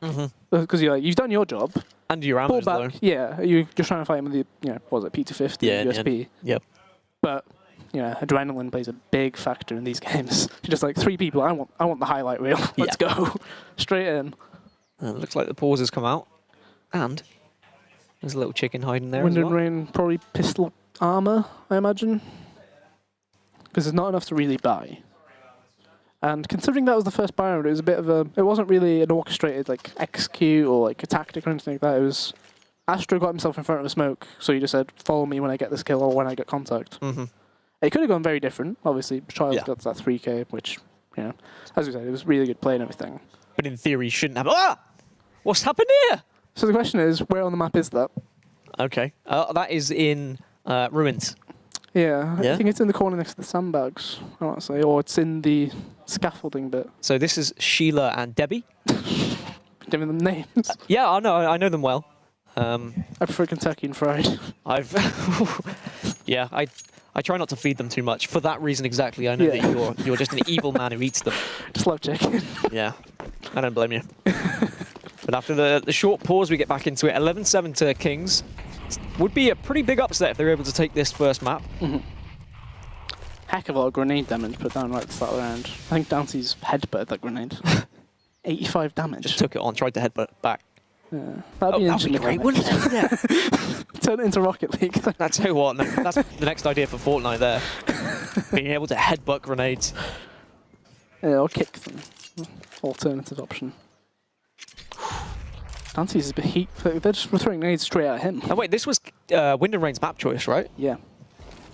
because you've done your job. And your ammo's Fall low. back, yeah. You're just trying to fight him with the what was it, P250 USP. Yep. But adrenaline plays a big factor in these games. You're just like 3 people. I want the highlight reel. Let's go straight in. Looks like the pause has come out, and there's a little chicken hiding there. Wind as and well. Rain probably pistol armor, I imagine, because there's not enough to really buy. And considering that was the first buy round, it was a bit of a. It wasn't really an orchestrated like execute or like a tactic or anything like that. It was Astro got himself in front of the smoke, so he just said, "Follow me when I get this kill or when I get contact." Mm-hmm. It could have gone very different. Obviously, Trials Yeah. got that 3k, which, you know, as we said, it was really good play and everything. But in theory, shouldn't have. Ah! What's happened here? So the question is, where on the map is that? Okay. That is in Ruins. Yeah, Yeah? I think it's in the corner next to the sandbags, I want to say, or it's in the scaffolding bit. So this is Sheila and Debbie. Giving them names. Yeah, I know them well. I prefer Kentucky and Fried. I've yeah, I try not to feed them too much for that reason exactly. I know Yeah. that you're just an evil man who eats them. Just love chicken. Yeah, I don't blame you. But after the short pause, we get back into it. 11-7 to Kings. Would be a pretty big upset if they were able to take this first map. Heck of a lot of grenade damage put down right at the start of the round. I think Dancy's headbutted that grenade. 85 damage. Just took it on, tried to headbutt back. Yeah. That'd be interesting. great, wouldn't it? Yeah. Turn it into Rocket League. That's what. That's the next idea for Fortnite. There, being able to headbutt grenades. Yeah, or kick them. Alternative option. Dancy's a bit heat. They're just throwing grenades straight at him. Oh wait, this was Wind and Rain's map choice, right? Yeah.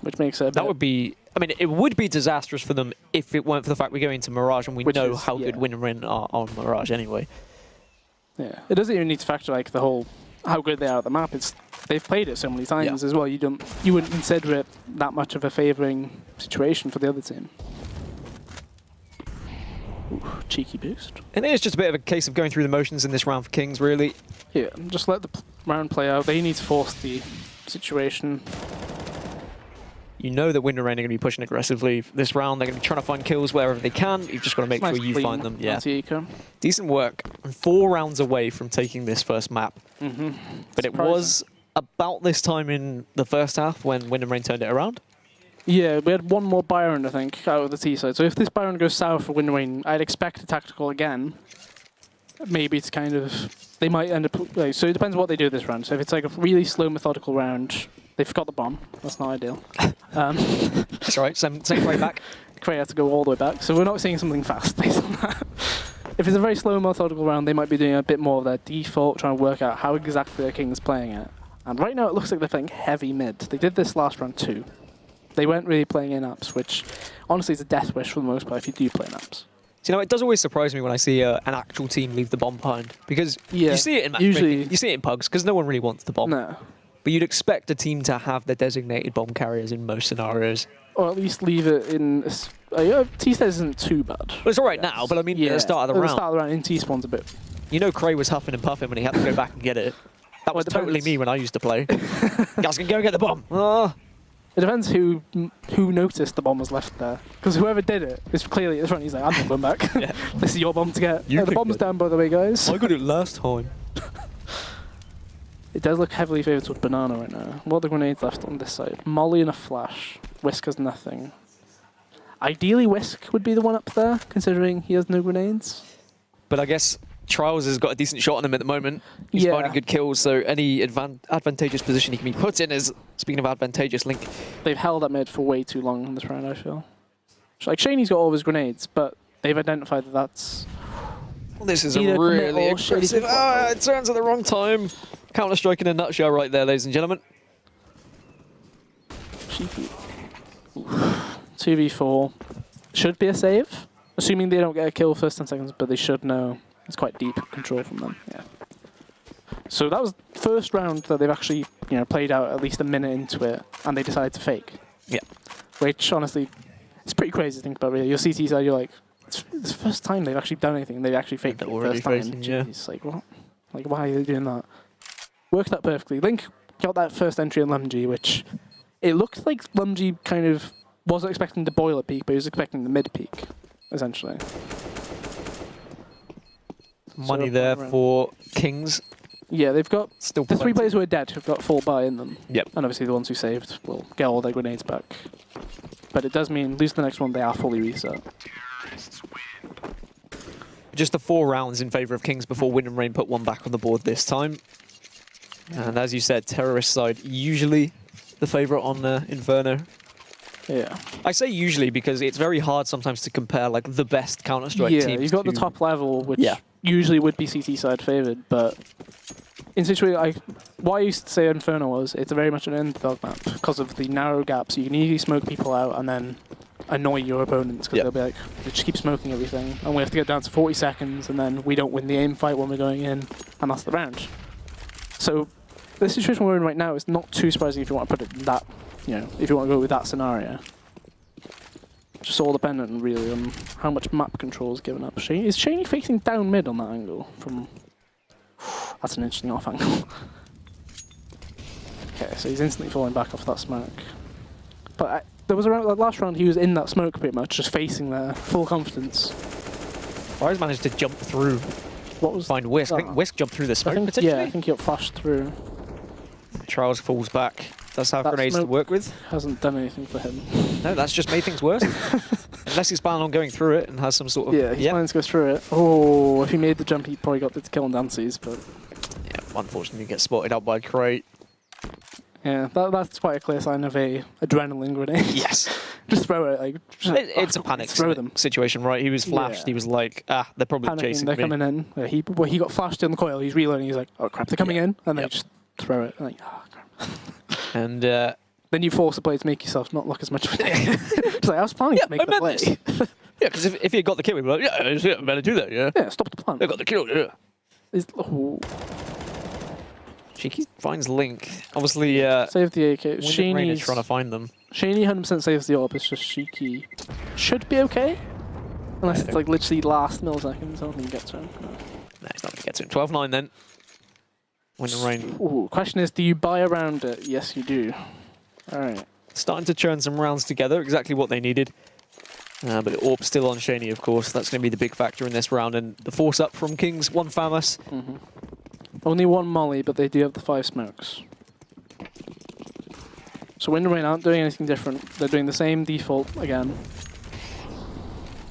Which makes it a That bit- would be. I mean, it would be disastrous for them if it weren't for the fact we're going to Mirage and we Which know is- how good yeah. Wind and Rain are on Mirage anyway. Yeah. It doesn't even need to factor like the whole how good they are at the map. It's they've played it so many times as well. You wouldn't consider it that much of a favouring situation for the other team. Ooh, cheeky boost. And it's just a bit of a case of going through the motions in this round for Kings, really. Yeah, just let the round play out. They need to force the situation. You know that Wind and Rain are going to be pushing aggressively this round. They're going to be trying to find kills wherever they can. You've just got to make Nice sure you clean find them. Yeah, anti-eco. decent work. 4 rounds away from taking this first map. Mm-hmm. But it was about this time in the first half when Wind and Rain turned it around. Yeah, we had one more Byron, I think, out of the T side. So if this Byron goes south for Wind and Rain, I'd expect a tactical again. Maybe it's kind of... They might end up... Like, so it depends what they do this round. So if it's like a really slow, methodical round, they forgot the bomb. That's not ideal. That's all right. Same way back. Cray had to go all the way back. So we're not seeing something fast based on that. If it's a very slow, methodical round, they might be doing a bit more of their default, trying to work out how exactly their King's playing it. And right now it looks like they're playing heavy mid. They did this last round too. They weren't really playing in-apps, which honestly is a death wish for the most part if you do play in-apps. So, you know, it does always surprise me when I see an actual team leave the bomb behind. Because Yeah, you see it in usually- you see it in pugs, because no one really wants the bomb. No. But you'd expect a team to have their designated bomb carriers in most scenarios. Or at least leave it in... T-State isn't too bad. Well, it's all right now, but I mean, at the start of the At round, the start of the round, in T-Spawn's a bit... you know Cray was huffing and puffing when he had to go back and get it. That was Well, it totally depends. me when I used to play. Guys can go get the bomb. Oh. It depends who noticed the bomb was left there. Because whoever did it is clearly at the front. He's like, I'm not going back. Yeah. This is your bomb to get. You The can bomb's get it. down, by the way, guys. I got it last time. It does look heavily favoured with Banana right now. What are the grenades left on this side? Molly and a flash. Whisk has nothing. Ideally, Whisk would be the one up there, considering he has no grenades. But I guess Trials has got a decent shot on him at the moment. He's Yeah. finding good kills, so any advantageous position he can be put in is, speaking of advantageous, Link. They've held that mid for way too long in this round, I feel. So, like, Shaney's got all of his grenades, but they've identified that that's... Well, this is Either a commit really or shady aggressive... flip. Ah, it turns at the wrong time. Counter-Strike in a nutshell right there, ladies and gentlemen. Cheeky. 2v4. Should be a save. Assuming they don't get a kill first 10 seconds, but they should know. It's quite deep control from them. Yeah. So that was the first round that they've actually, played out at least a minute into it, and they decided to fake. Yeah. Which, honestly, it's pretty crazy to think about, really. Your CT side, you're like, it's the first time they've actually done anything. They've actually faked They're it already first time. faking, yeah. Jeez, like, what? Like, why are they doing that? Worked out perfectly. Link got that first entry on Lumgy, which it looked like Lumgy kind of wasn't expecting the boiler peak, but he was expecting the mid peak, essentially. Money So, there around. for Kings. Yeah, they've got Still the 3 plenty. players who are dead who've got full buy in them. Yep. And obviously the ones who saved will get all their grenades back. But it does mean lose the next one, they are fully reset. Just the 4 rounds in favour of Kings before Wind and Rain put one back on the board this time. And as you said, Terrorist side usually the favourite on Inferno. Yeah. I say usually because it's very hard sometimes to compare like the best Counter-Strike Yeah, teams. you've got the to- top level, which Yeah. usually would be CT side favoured, but in situation, what I used to say Inferno was, it's very much an underdog map because of the narrow gaps. You can easily smoke people out and then annoy your opponents because Yep. they'll be like, they just keep smoking everything, and we have to get down to 40 seconds, and then we don't win the aim fight when we're going in, and that's the round. So the situation we're in right now is not too surprising if you want to put it in that, if you want to go with that scenario. Just all dependent really on how much map control is given up. Is Shaney facing down mid on that angle? That's an interesting off angle. Okay, so he's instantly falling back off that smoke. But there was around last round he was in that smoke pretty much, just facing there, full confidence. Fires managed to jump through, What was find Whisk. I think that? Whisk jumped through the I smoke think, potentially. yeah, I think he got flashed through. Trials falls back. That's how That grenades to smoke- work with. Hasn't done anything for him. No, that's just made things worse. Unless he's planning on going through it and has some sort of... Yeah, he's planning to go through it. Oh, if he made the jump, he probably got the kill on Dances, but Yeah, unfortunately gets spotted out by Crate. yeah, that's quite a clear sign of a adrenaline grenade. Yes. Just throw it. Like, It's a panic Throw them. situation, right? He was flashed. Yeah. He was like, they're probably Panicking, chasing they're me. coming in. Yeah, he got flashed in the coil. He's reloading. He's like, oh crap, they're coming in, and they Yep. just throw it. And like, oh crap. And Then you force the play to make yourself not look as much of a dick. It's like I was planning to make I the meant play. this. yeah, because if he had got the kill, we'd be like, yeah, I better do that, yeah. Yeah, stop the plan. They got the kill, yeah. Oh, Cheeky finds Link. Obviously, save the AK. Wind and Rain is Shaney's trying to find them. Shaney 100% saves the AWP. It's just Shiki should be okay, unless it's like literally last milliseconds. I don't think he gets to him. No. No, he's not going to get to him. 12-9 then. Wind and Rain Ooh, question is, do you buy around it? Yes, you do. All right. starting to churn some rounds together, exactly what they needed. But the AWP still on Shaney, of course. That's going to be the big factor in this round. And the force up from Kings, one Famas. Mm-hmm. Only one Molly, but they do have the 5 smokes. So Wind and Rain aren't doing anything different. They're doing the same default again.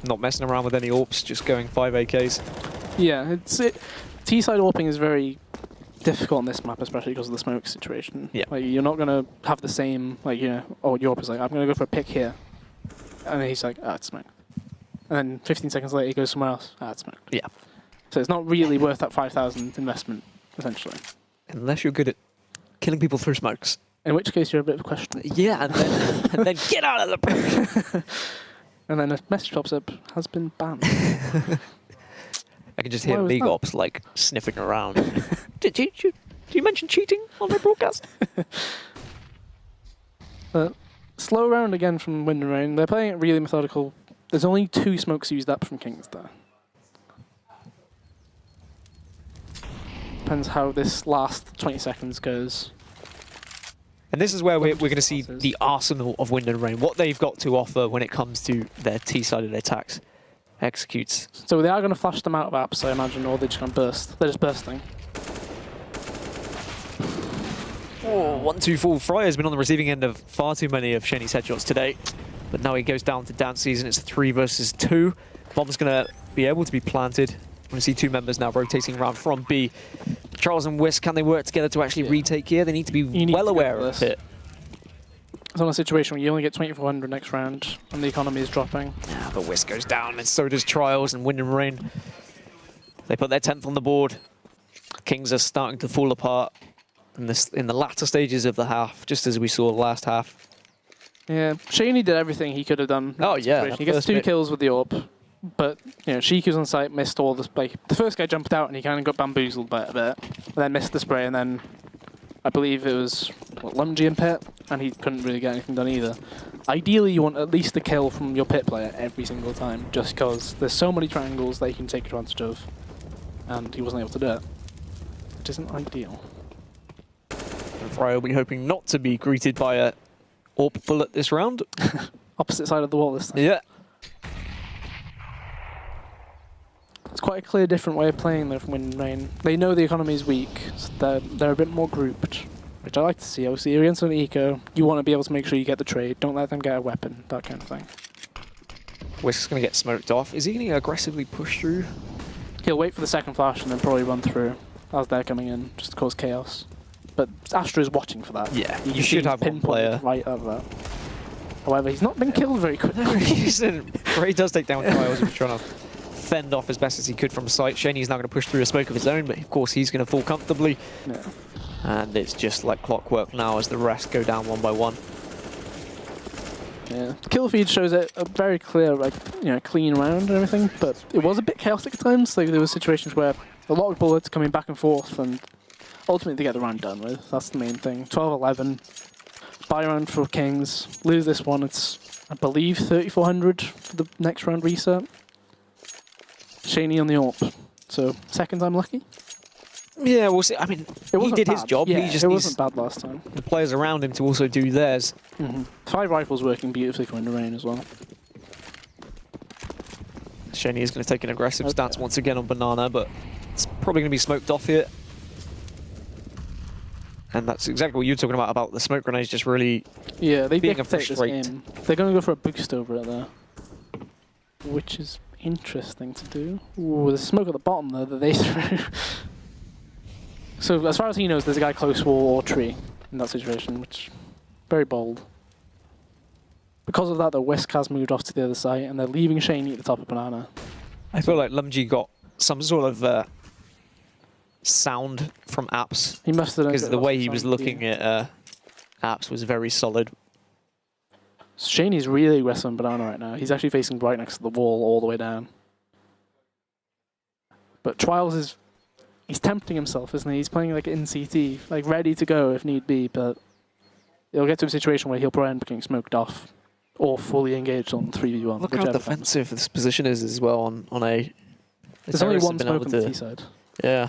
Not messing around with any AWPs, just going 5 AKs. Yeah, T-side AWPing is very difficult on this map, especially because of the smoke situation. Yeah. Like, you're not going to have the same, oh, your AWP is like, I'm going to go for a pick here. And then he's like, it's smoked. And then 15 seconds later, he goes somewhere else. It's smoked. Yeah. So it's not really worth that 5,000 investment, essentially. Unless you're good at killing people through smokes. In which case, you're a bit of a question. Yeah, and then get out of the picture. And then a message pops up, has been banned. I can just hear Why was League that? Ops like sniffing around. did you mention cheating on my broadcast? Slow round again from Wind and Rain. They're playing it really methodical. There's only 2 smokes used up from Kings there. Depends how this last 20 seconds goes. And this is where we're going to see the arsenal of Wind and Rain, what they've got to offer when it comes to their T-sided attacks. Executes. So they are going to flash them out of apps, I imagine, or they're just going to burst. They're just bursting. Oh, 1-2-4. Fryer has been on the receiving end of far too many of Shenny's headshots today. But now he goes down to dance season. It's 3 versus 2. Bomb's going to be able to be planted. We're going to see 2 members now rotating around from B. Charles and Whisk, can they work together to actually retake here? They need to be well aware of it. It's not a situation where you only get 2,400 next round and the economy is dropping. Yeah, but Whisk goes down, and so does Trials and Wind and Rain. They put their 10th on the board. Kings are starting to fall apart in the latter stages of the half, just as we saw last half. Yeah, Shaney did everything he could have done. Oh, yeah. He gets 2 kills with the AWP. But, Shiku's on site, missed all the spray. The first guy jumped out and he kind of got bamboozled by it a bit. And then missed the spray, and then I believe it was Lumgy and Pit, and he couldn't really get anything done either. Ideally, you want at least a kill from your Pit player every single time, just because there's so many triangles that you can take advantage of. And he wasn't able to do it. Which isn't ideal. And Fryer will be hoping not to be greeted by a AWP bullet this round. Opposite side of the wall this time. Yeah. It's quite a clear, different way of playing though from Wind and Rain. They know the economy is weak, so they're a bit more grouped, which I like to see. Obviously, you're against an eco, you want to be able to make sure you get the trade. Don't let them get a weapon, that kind of thing. Whisk's going to get smoked off. Is he going to aggressively push through? He'll wait for the second flash and then probably run through as they're coming in, just to cause chaos. But Astra is watching for that. Yeah, You you should have one pinpointed player. right at that. However, he's not been killed very quickly. Gray does take down Trials, who's trying to fend off as best as he could from sight. Shaney's now going to push through a smoke of his own, but of course he's going to fall comfortably. Yeah. And it's just like clockwork now as the rest go down one by one. Yeah. The kill feed shows a very clear, like, clean round and everything, but it was a bit chaotic at times. Like, there were situations where a lot of bullets coming back and forth, and ultimately they get the round done with. That's the main thing. 12-11. Buy round for Kings. Lose this one, it's, I believe, 3,400 for the next round reset. Shaney on the AWP. So, second time lucky. Yeah, we'll see. I mean, he did his job. Yeah, He just it needs wasn't bad last time. the players around him to also do theirs. 5 rifles working beautifully coming to rain as well. Shaney is going to take an aggressive Okay. stance once again on Banana, but it's probably going to be smoked off here. And that's exactly what you were talking about the smoke grenades just really... Yeah, they Being a dictate this frustrate. game. They're going to go for a boost over it there, which is interesting to do. Ooh, there's smoke at the bottom there that they threw. So as far as he knows, there's a guy close wall or tree in that situation, which very bold. Because of that, the Whisk has moved off to the other side, and they're leaving Shaney at the top of Banana. I feel like Lumji got some sort of sound from apps, He must have done because it the off way the he was side, looking yeah. at apps was very solid. Shaney's really aggressive on Banana right now. He's actually facing right next to the wall all the way down. But Trials is... He's tempting himself, isn't he? He's playing like in CT, like ready to go if need be, but he'll get to a situation where he'll probably end up getting smoked off or fully engaged on 3v1. Look how whichever defensive this position is as well on A. There's only Terrorists one have been smoke able on the to- T side. Yeah.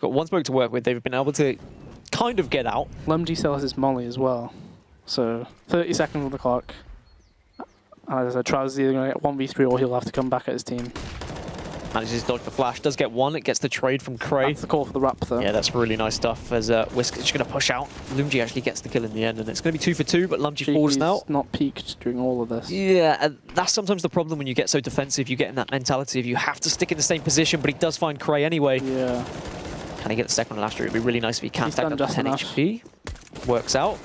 Got one smoke to work with. They've been able to kind of get out. Lumji sells his molly as well. So 30 seconds on the clock. And as I said, Trials is either going to get 1v3 or he'll have to come back at his team. Manages to dodge the flash. Does get one. It gets the trade from Cray. That's the call for the wrap though. Yeah, that's really nice stuff as Whisk is just going to push out. Lumji actually gets the kill in the end, and it's going to be 2 for 2, but Lumji falls Cheeky's now. not peaked during all of this. Yeah, and that's sometimes the problem when you get so defensive. You get in that mentality of you have to stick in the same position, but he does find Cray anyway. Yeah. Can he get the second one last year? It'd be really nice if he can He's stack done up to just 10 enough. HP. Works out.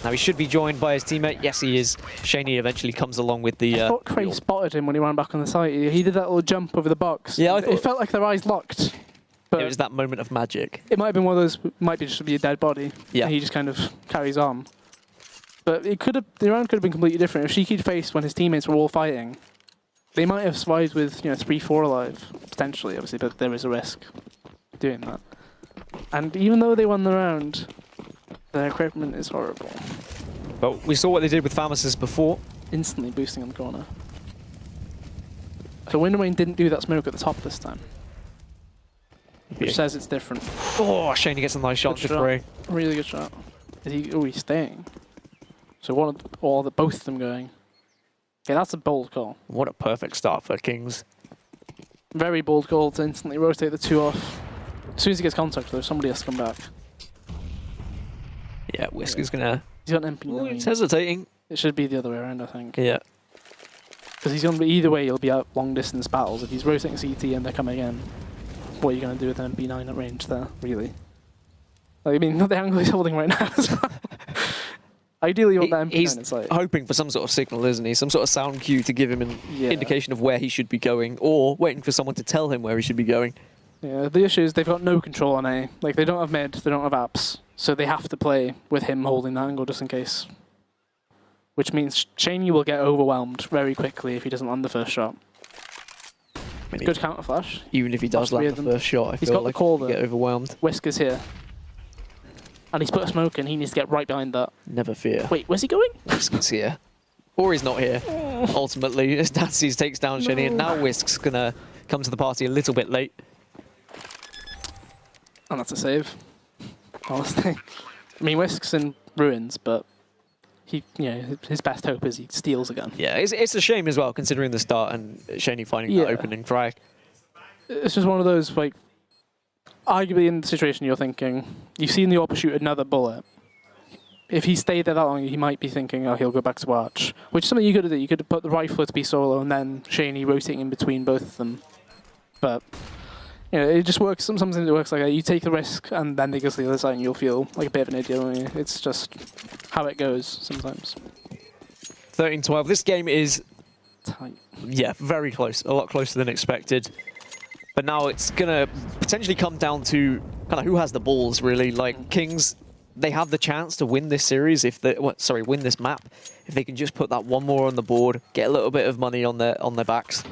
Now he should be joined by his teammate. Yes, he is. Shaney eventually comes along with the... I thought Cray spotted him when he ran back on the site. He did that little jump over the box. Yeah, I thought- it felt like their eyes locked. But it was that moment of magic. it might have been one of those, might be just be a dead body. Yeah. And he just kind of carries on. But it could have, the round could have been completely different. If Sheiky'd faced when his teammates were all fighting, they might have survived with 3-4 alive, potentially, obviously, but there is a risk doing that. And even though they won the round, their equipment is horrible. But we saw what they did with Pharmacist before. Instantly boosting on the corner. So Winterwayne didn't do that smoke at the top this time, which Yeah. says it's different. Oh, Shaney gets a nice shot Good to shot. Cray. Really good shot. Is he? Oh, he's staying. So one of or the both of them going. Okay, that's a bold call. What a perfect start for Kings. Very bold call to instantly rotate the two off. As soon as he gets contact, though, somebody has to come back. Yeah, Whisk is going to... He's got an MP9. He's hesitating. It should be the other way around, I think. Yeah. Because he's going to be either way. He'll be out long distance battles. If he's rotating CT and they're coming in, what are you going to do with an MP9 at range there? Really? Like, I mean, not the angle he's holding right now. as well. Ideally, you want that MP9 He's in sight. hoping for some sort of signal, isn't he? Some sort of sound cue to give him an Yeah. indication of where he should be going, or waiting for someone to tell him where he should be going. Yeah, the issue is they've got no control on A. Like, they don't have mid, they don't have apps, so they have to play with him holding that angle just in case. Which means Shaney will get overwhelmed very quickly if he doesn't land the first shot. I mean, Good counter flash. even if he does Must be land the them. first shot, I He's feel got the like call, he'll though. get overwhelmed. Whisk is here. And he's put a smoke in, he needs to get right behind that. Never fear. Wait, where's he going? Whisk is here. Or he's not here. Ultimately, as Dances takes down Shaney, and now Whisk's going to come to the party a little bit late. And that's a save. Honestly. I mean, Whisk's in ruins, but he, his best hope is he steals again. Yeah, it's a shame as well, considering the start and Shaney finding that Yeah. opening frag. It's just one of those, like, arguably in the situation you're thinking, you've seen the AWP shoot another bullet. If he stayed there that long, he might be thinking, oh, he'll go back to Arch. Which is something you could have done. You could have put the rifler to be solo and then Shaney rotating in between both of them. But, it just works. Sometimes it works like that. You take the risk and then they go to the other side and you'll feel like a bit of an idiot. It's just how it goes sometimes. 13-12. This game is, Tight. yeah, very close. A lot closer than expected. But now it's going to potentially come down to kind of who has the balls, really. Like, Kings, they have the chance to win this series if they, win this map, if they can just put that one more on the board, get a little bit of money on their backs.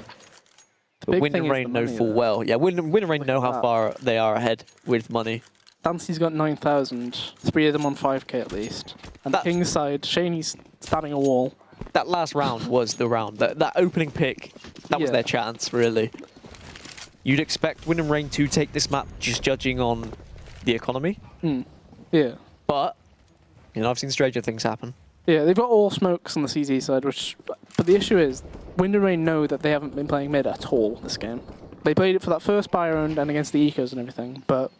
But big Wind thing and is Rain the know money, full though. well. Yeah, Wind and Rain know how that. far they are ahead with money. Dancy's got 9,000, 3 of them on 5k at least. And That's- King's side, Shaney's standing a wall. That last round was the round. That opening pick, that was Yeah. their chance, really. You'd expect Wind and Rain to take this map just judging on the economy. Yeah. But, you know, I've seen stranger things happen. Yeah, they've got all smokes on the CZ side, but the issue is, Wind and Rain know that they haven't been playing mid at all this game. They played it for that first buy round and against the Ecos and everything, but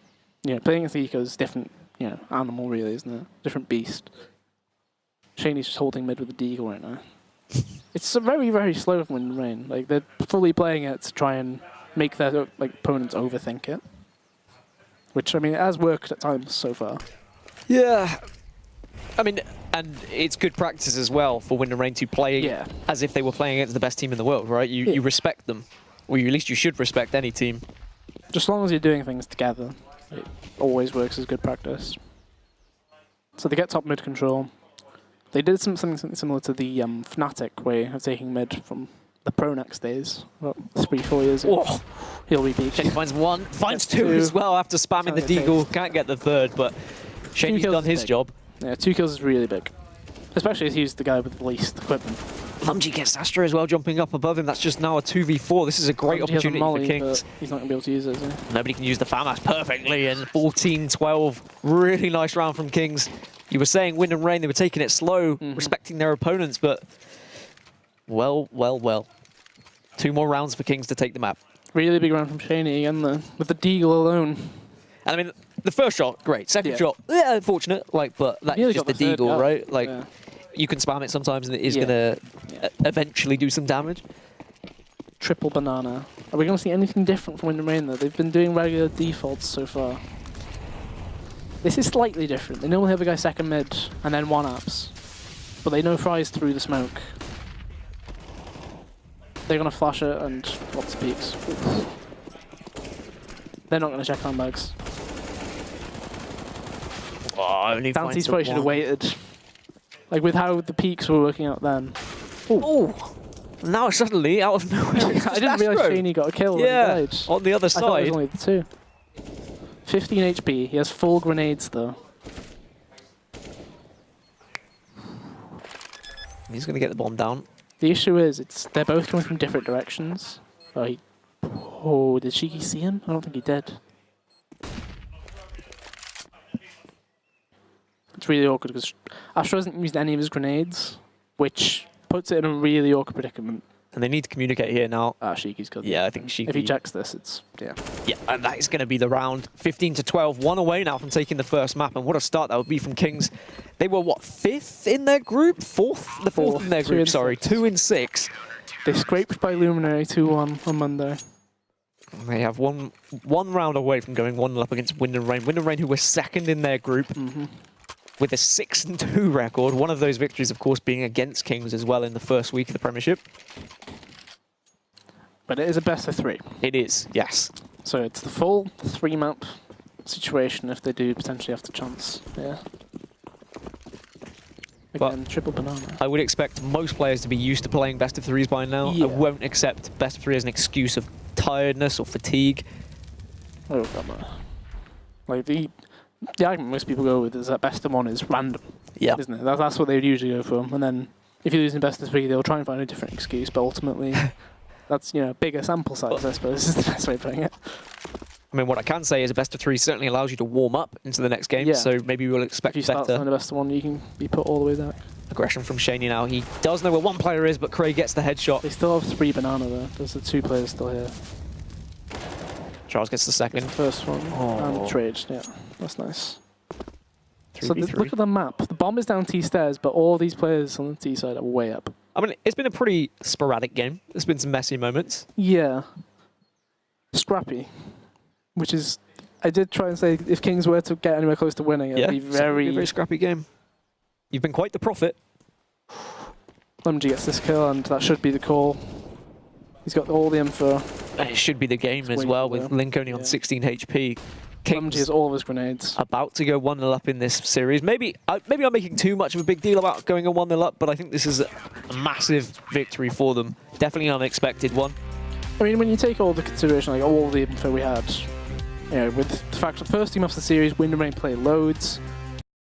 you know, playing against the Ecos is different, you know, animal really, isn't it? Different beast. Shaney's just holding mid with the Deagle right now. It's a very, very slow from Wind and Rain. Like, they're fully playing it to try and make their opponents overthink it. Which, I mean, it has worked at times so far. Yeah. I mean, and it's good practice as well for Wind and Rain to play Yeah. as if they were playing against the best team in the world, right? You respect them. Or at least you should respect any team. Just as long as you're doing things together, it always works as good practice. So they get top mid control. They did something similar to the Fnatic way of taking mid from the Pronax days, about 3-4 years ago. Whoa. He'll be peak. Shaney finds one, finds Gets two two. as well after spamming the Can't get Deagle. Can't get the third, but Shaney's kills done is his big. job. Yeah, 2 kills is really big. Especially as he's the guy with the least equipment. Mumji gets Astra as well, jumping up above him. That's just now a 2v4. This is a great He has a opportunity molly, for Kings. but he's not going to be able to use it, is he? Nobody can use the FAMAS perfectly, and 14-12. Really nice round from Kings. You were saying Wind and Rain, they were taking it slow, respecting their opponents, but well. 2 more rounds for Kings to take the map. Really big round from Shaney again, though, with the Deagle alone. And I mean, the first shot, great. Second Yeah. shot, yeah, unfortunate. Like, but that's Nearly just got the the third Deagle, out. right? Like, Yeah. you can spam it sometimes, and it is Yeah. gonna Yeah. eventually do some damage. Triple banana. Are we going to see anything different from Wind and Rain, though? They've been doing regular defaults so far. This is slightly different. They normally have a guy second mid and then 1-ups. But they know Fry's through the smoke. They're going to flash it and lots of peaks. They're not going to check handbags. Oh, only Dancy's finds a probably should have one. waited. Like, with how the peaks were working out then. Oh, now suddenly, out of nowhere, it's I just didn't realise Astro. Shaney got a kill Yeah, when he died. on the other I thought it side. was only the 2. 15 HP. He has 4 grenades, though. He's going to get the bomb down. The issue is, they're both coming from different directions. Oh, did Shiki see him? I don't think he did. It's really awkward because Astro hasn't used any of his grenades, which puts it in a really awkward predicament. And they need to communicate here now. Shiki's good. Yeah, I think Shiki... If he checks this, it's, yeah. Yeah, and that is going to be the round. 15-12, 1 away now from taking the first map. And what a start that would be from Kings. They were, what, 5th in their group? 4th? The 4th in their 2 group, and sorry. 6. 2 and 6. They scraped by Luminary 2-1 on Monday. They have one round away from going 1-0 up against Wind and Rain. Wind and Rain, who were 2nd in their group with a 6-2 record. One of those victories, of course, being against Kings as well in the first week of the Premiership. But it is a best of 3. It is, yes. So it's the full 3-map situation if they do potentially have the chance. Yeah. But- Again, triple banana. I would expect most players to be used to playing best of 3s by now. Yeah. I won't accept best of 3 as an excuse of tiredness or fatigue. Oh, God, no. Like, the argument most people go with is that best of 1 is random, Yeah. isn't it? That's what they would usually go for. And then if you're losing best of 3, they'll try and find a different excuse, but ultimately, that's, you know, bigger sample size, I suppose, is the best way of putting it. I mean, what I can say is a best of 3 certainly allows you to warm up into the next game, Yeah. so maybe we'll If expect you start better throwing the best of 1, you can be put all the way back. aggression from Shaney now. He does know where one player is, but Craig gets the headshot. They still have 3 banana, though. There's the 2 players still here. Charles gets the The second. first one, Oh. and trade, yeah. That's nice. So 3v3. look at the map. The bomb is down T stairs, but all these players on the T side are way up. I mean, it's been a pretty sporadic game. There's been some messy moments. Yeah. Scrappy. Which is... I did try and say, if Kings were to get anywhere close to winning, it'd be it's a very... very scrappy game. You've been quite the prophet. Lumji gets this kill, and that should be the call. He's got all the info. And it should be the game as waiting well, for with them. Link only on Yeah. 16 HP. Lumji Kings has all of his grenades. about to go 1-0 up in this series. Maybe I'm making too much of a big deal about going a 1-0 up, but I think this is a massive victory for them. Definitely an unexpected one. I mean, when you take all the consideration, like all the info we had, you know, with the fact that first team off the series, Wind and Rain play loads,